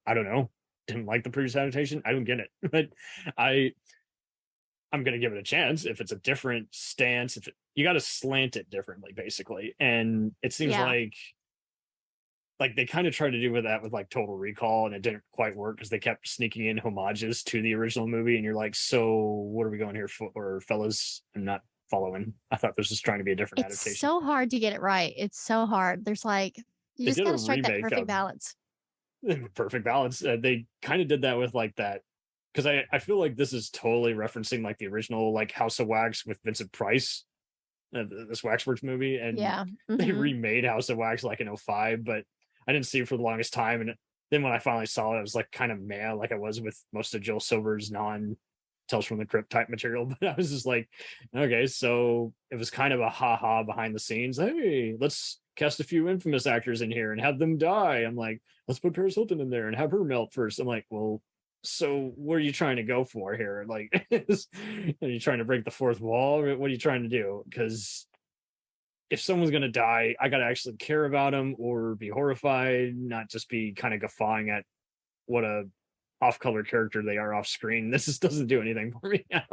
H: I don't know, didn't like the previous adaptation. I don't get it, but I'm going to give it a chance. If it's a different stance, you got to slant it differently, basically. And it seems like they kind of tried to do with that with like Total Recall, and it didn't quite work because they kept sneaking in homages to the original movie, and you're like, so what are we going here for, fellas? I'm not following. I thought this was trying to be a different adaptation.
O: It's so hard to get it right. It's so hard. There's like, you just gotta strike that perfect balance.
H: Perfect balance. They kind of did that with like that, because I feel like this is totally referencing like the original like House of Wax with Vincent Price, this Waxworks movie, and they remade House of Wax like in 2005, but I didn't see it for the longest time. And then when I finally saw it, I was like kind of mad, like I was with most of Joel Silver's Tales from the Crypt type material. But I was just like, okay, so it was kind of a ha-ha behind the scenes. Hey, let's cast a few infamous actors in here and have them die. I'm like, let's put Paris Hilton in there and have her melt first. I'm like, well, so what are you trying to go for here? Like, are you trying to break the fourth wall? Or what are you trying to do? Because if someone's going to die, I got to actually care about them or be horrified, not just be kind of guffawing at what a off-color character they are off screen. This just doesn't do anything for me now.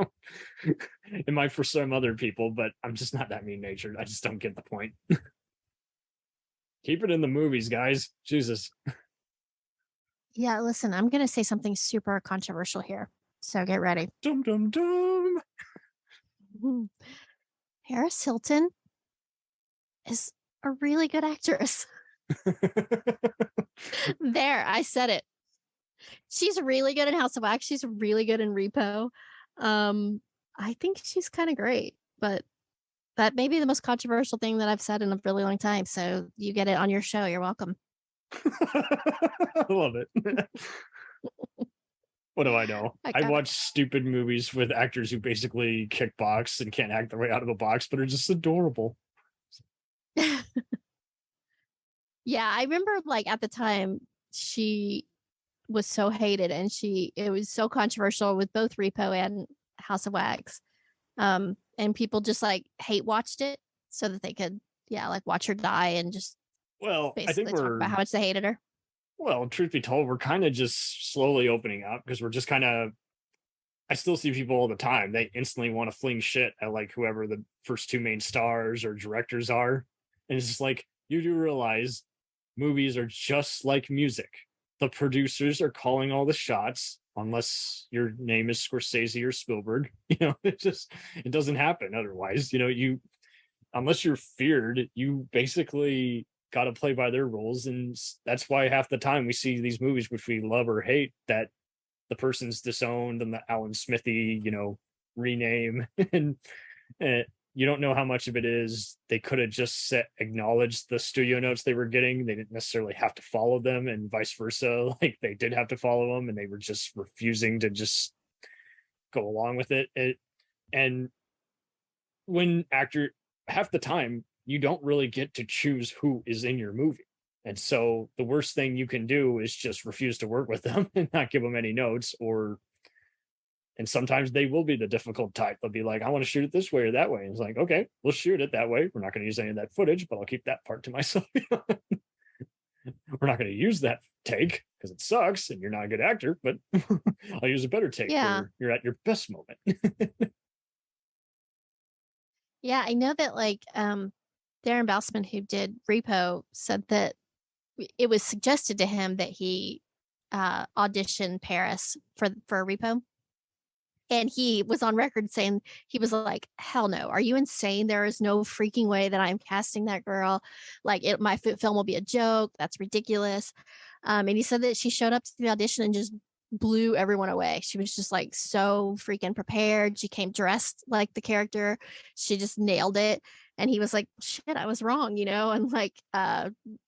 H: It might for some other people, but I'm just not that mean-natured. I just don't get the point. Keep it in the movies, guys. Jesus.
O: Yeah, listen, I'm going to say something super controversial here. So get ready.
H: Dum, dum, dum.
O: Paris Hilton is a really good actress. There, I said it. She's really good in House of Wax. She's really good in Repo. I think she's kind of great, but that may be the most controversial thing that I've said in a really long time. So you get it on your show. You're welcome.
H: I love it. What do I know? I watch stupid movies with actors who basically kickbox and can't act their way out of the box, but are just adorable.
O: Yeah, I remember like at the time she was so hated, and it was so controversial with both Repo and House of Wax. And people just like hate watched it so that they could like watch her die and just
H: I think
O: talk about how much they hated her.
H: Well, truth be told, we're kind of just slowly opening up, because we're just kind of, I still see people all the time, they instantly want to fling shit at like whoever the first two main stars or directors are. And it's just like, you do realize movies are just like music. The producers are calling all the shots, unless your name is Scorsese or Spielberg. It doesn't happen otherwise. Unless you're feared, you basically got to play by their rules. And that's why half the time we see these movies, which we love or hate, that the person's disowned and the Alan Smithy, rename. And you don't know how much of it is they could have just acknowledged the studio notes they were getting. They didn't necessarily have to follow them, and vice versa. Like they did have to follow them, and they were just refusing to just go along with it. And when half the time, you don't really get to choose who is in your movie. And so the worst thing you can do is just refuse to work with them and not give them any notes, and sometimes they will be the difficult type. They'll be like, I want to shoot it this way or that way. And it's like, okay, we'll shoot it that way. We're not going to use any of that footage, but I'll keep that part to myself. We're not going to use that take because it sucks and you're not a good actor, but I'll use a better take where you're at your best moment.
O: Yeah, I know that like Darren Bousman, who did Repo, said that it was suggested to him that he audition Paris for Repo. And he was on record saying, he was like, hell no, are you insane? There is no freaking way that I'm casting that girl. Like my film will be a joke. That's ridiculous. And he said that she showed up to the audition and just blew everyone away. She was just like so freaking prepared. She came dressed like the character. She just nailed it. And he was like, shit, I was wrong, and like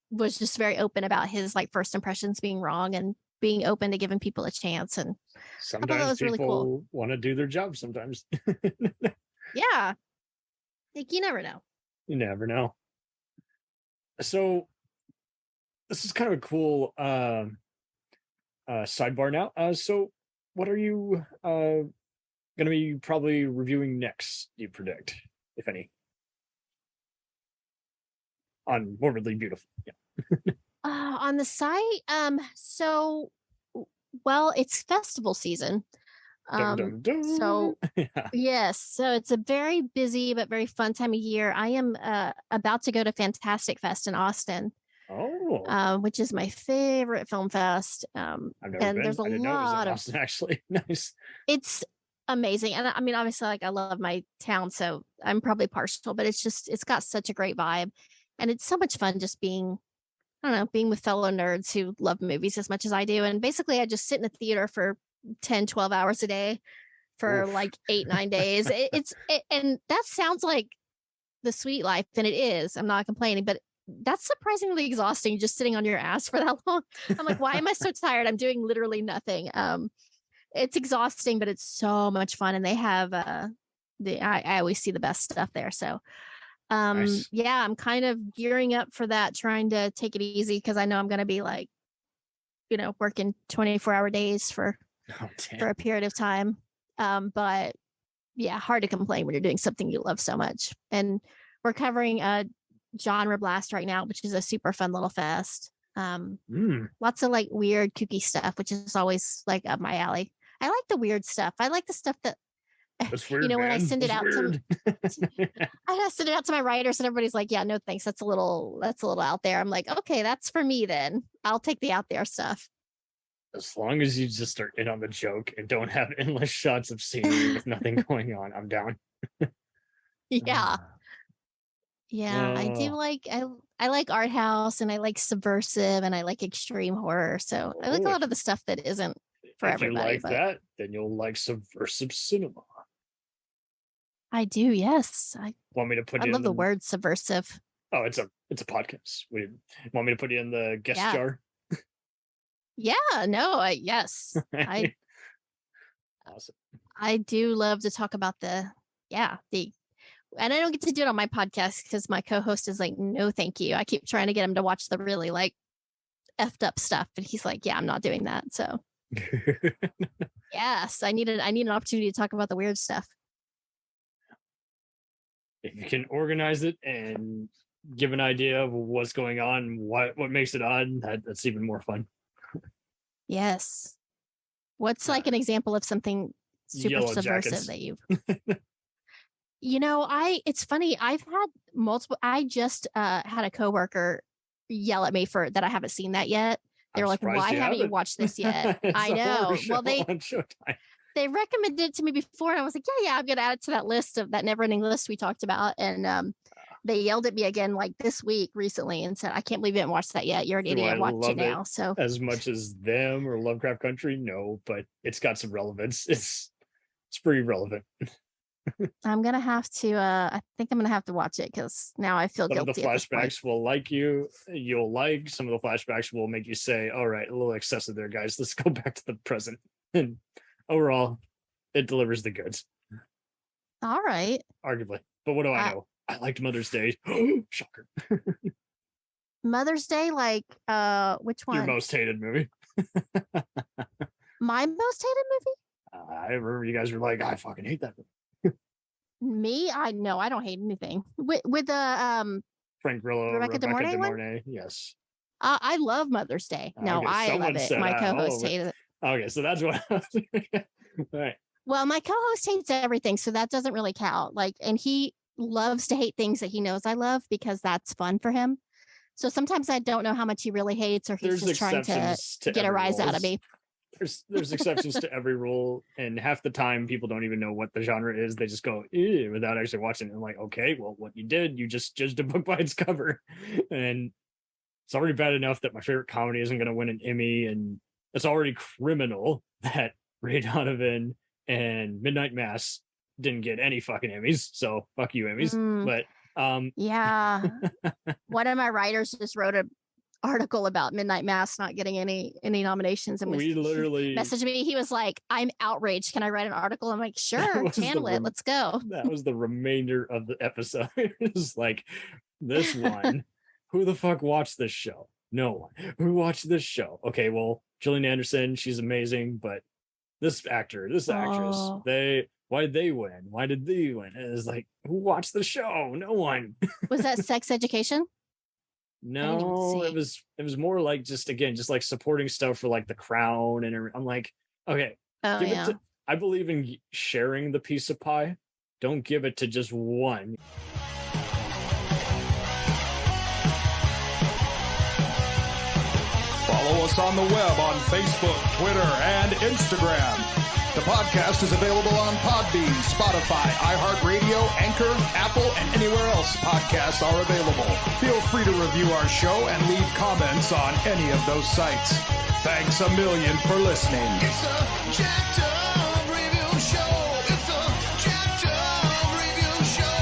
O: was just very open about his like first impressions being wrong and being open to giving people a chance. And
H: sometimes
O: I thought that was
H: people
O: really cool.
H: want to do their job sometimes.
O: Yeah. Like, you never know.
H: You never know. So this is kind of a cool sidebar now. So what are you going to be probably reviewing next, do you predict, if any? On Morbidly Beautiful. Yeah.
O: On the site, so well, it's festival season.
H: Dun, dun, dun.
O: So
H: Yeah.
O: yes, so it's a very busy but very fun time of year. I am about to go to Fantastic Fest in Austin.
H: Oh,
O: which is my favorite film fest.
H: I've never
O: And
H: been.
O: there's a
H: I didn't know it was in
O: lot of
H: Austin, actually. Nice.
O: it's amazing. And I mean, obviously, like I love my town, so I'm probably partial, but it's got such a great vibe. And it's so much fun just being, I don't know, being with fellow nerds who love movies as much as I do. And basically I just sit in the theater for 10, 12 hours a day for
H: Oof.
O: like 8-9 days. And that sounds like the sweet life, and it is. I'm not complaining, but that's surprisingly exhausting just sitting on your ass for that long. I'm like, why am I so tired? I'm doing literally nothing. It's exhausting, but it's so much fun. And they have I always see the best stuff there. So
H: Nice.
O: yeah, I'm kind of gearing up for that, trying to take it easy because I know I'm gonna be like, working 24-hour days for a period of time. But yeah, hard to complain when you're doing something you love so much. And we're covering Genre Blast right now, which is a super fun little fest. Lots of like weird kooky stuff, which is always like up my alley. I like the weird stuff. I like the stuff that
H: That's weird,
O: when I
H: man.
O: send it
H: That's
O: out
H: weird.
O: I send it out to my writers and everybody's like, yeah, no thanks, that's a little out there. I'm like, okay, that's for me then. I'll take the out there stuff.
H: As long as you just are in on the joke and don't have endless shots of scenery with nothing going on, I'm down.
O: Yeah. Yeah, I do like I like art house, and I like subversive, and I like extreme horror. So I like a lot of the stuff that isn't for
H: if
O: everybody.
H: you like that, then you'll like subversive cinema.
O: I do, yes. I
H: Want me to put
O: I
H: you
O: love
H: in
O: the word subversive.
H: Oh, it's a podcast. Want me to put you in the guest jar?
O: Yeah, no, yes.
H: Awesome.
O: I do love to talk about and I don't get to do it on my podcast because my co-host is like, no, thank you. I keep trying to get him to watch the really like effed up stuff, and he's like, yeah, I'm not doing that. So yes, I need an opportunity to talk about the weird stuff.
H: If you can organize it and give an idea of what's going on, what makes it odd, that's even more fun.
O: Yes. What's like an example of something super
H: Yellow
O: subversive
H: Jackets.
O: that you've it's funny. I've had multiple. I just had a coworker yell at me for that. I haven't seen that yet. They're like, "Why haven't you watched this yet?" I know. Well, they recommended it to me before, and I was like, "Yeah, I'm gonna add it to that list of that never-ending list we talked about." And they yelled at me again like this week recently and said, "I can't believe you haven't watched that yet. You're an idiot. Watch it now." So
H: as much as them or Lovecraft Country, no, but it's got some relevance. It's pretty relevant.
O: I'm gonna have to. I think I'm gonna have to watch it because now I feel
H: Some
O: guilty.
H: of the flashbacks will you'll like. Some of the flashbacks will make you say, "All right, a little excessive there, guys. Let's go back to the present." And overall, it delivers the goods.
O: All right.
H: Arguably, but what do I know? I liked Mother's Day. Shocker.
O: Mother's Day, like which one?
H: Your most hated movie.
O: My most hated movie?
H: I remember you guys were like, "I fucking hate that movie."
O: Me? I don't hate anything. With the
H: Frank Grillo,
O: Rebecca De Mornay
H: one? Yes.
O: I love Mother's Day. No,
H: Okay,
O: I love it. My co-host hated it.
H: Okay, so that's what all right.
O: Well, my co-host hates everything, so that doesn't really count. Like, and he loves to hate things that he knows I love because that's fun for him. So sometimes I don't know how much he really hates, or he's just trying to get a rise out of me.
H: There's exceptions to every rule, and half the time people don't even know what the genre is. They just go ew without actually watching it. I'm like, okay, well, what you did, you just judged a book by its cover. And it's already bad enough that my favorite comedy isn't going to win an Emmy, and it's already criminal that Ray Donovan and Midnight Mass didn't get any fucking Emmys. So fuck you, Emmys. But
O: yeah, one of my writers just wrote a article about Midnight Mass not getting any nominations, and
H: we literally
O: messaged me. He was like, "I'm outraged. Can I write an article?" I'm like, "Sure, handle it. Let's go."
H: That was the remainder of the episode. It was like, this one, who the fuck watched this show? No one. Who watched this show? Okay, well, Gillian Anderson, she's amazing, but this actor, this actress, why did they win? Why did they win? And it's like, who watched the show? No one.
O: Was that Sex Education?
H: No, it was more like just like supporting stuff for like The Crown and everything. I'm like, okay, I believe in sharing the piece of pie. Don't give it to just one.
P: Follow us on the web on Facebook, Twitter, and Instagram. The podcast is available on Podbean, Spotify, iHeartRadio, Anchor, Apple, and anywhere else podcasts are available. Feel free to review our show and leave comments on any of those sites. Thanks a million for listening.
E: It's a jacked up review show. It's a jacked up review show.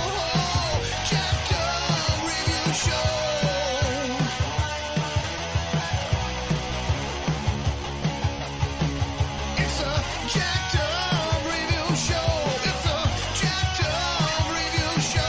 E: Jacked up review show. It's a jacked up review show. It's a jacked up review show.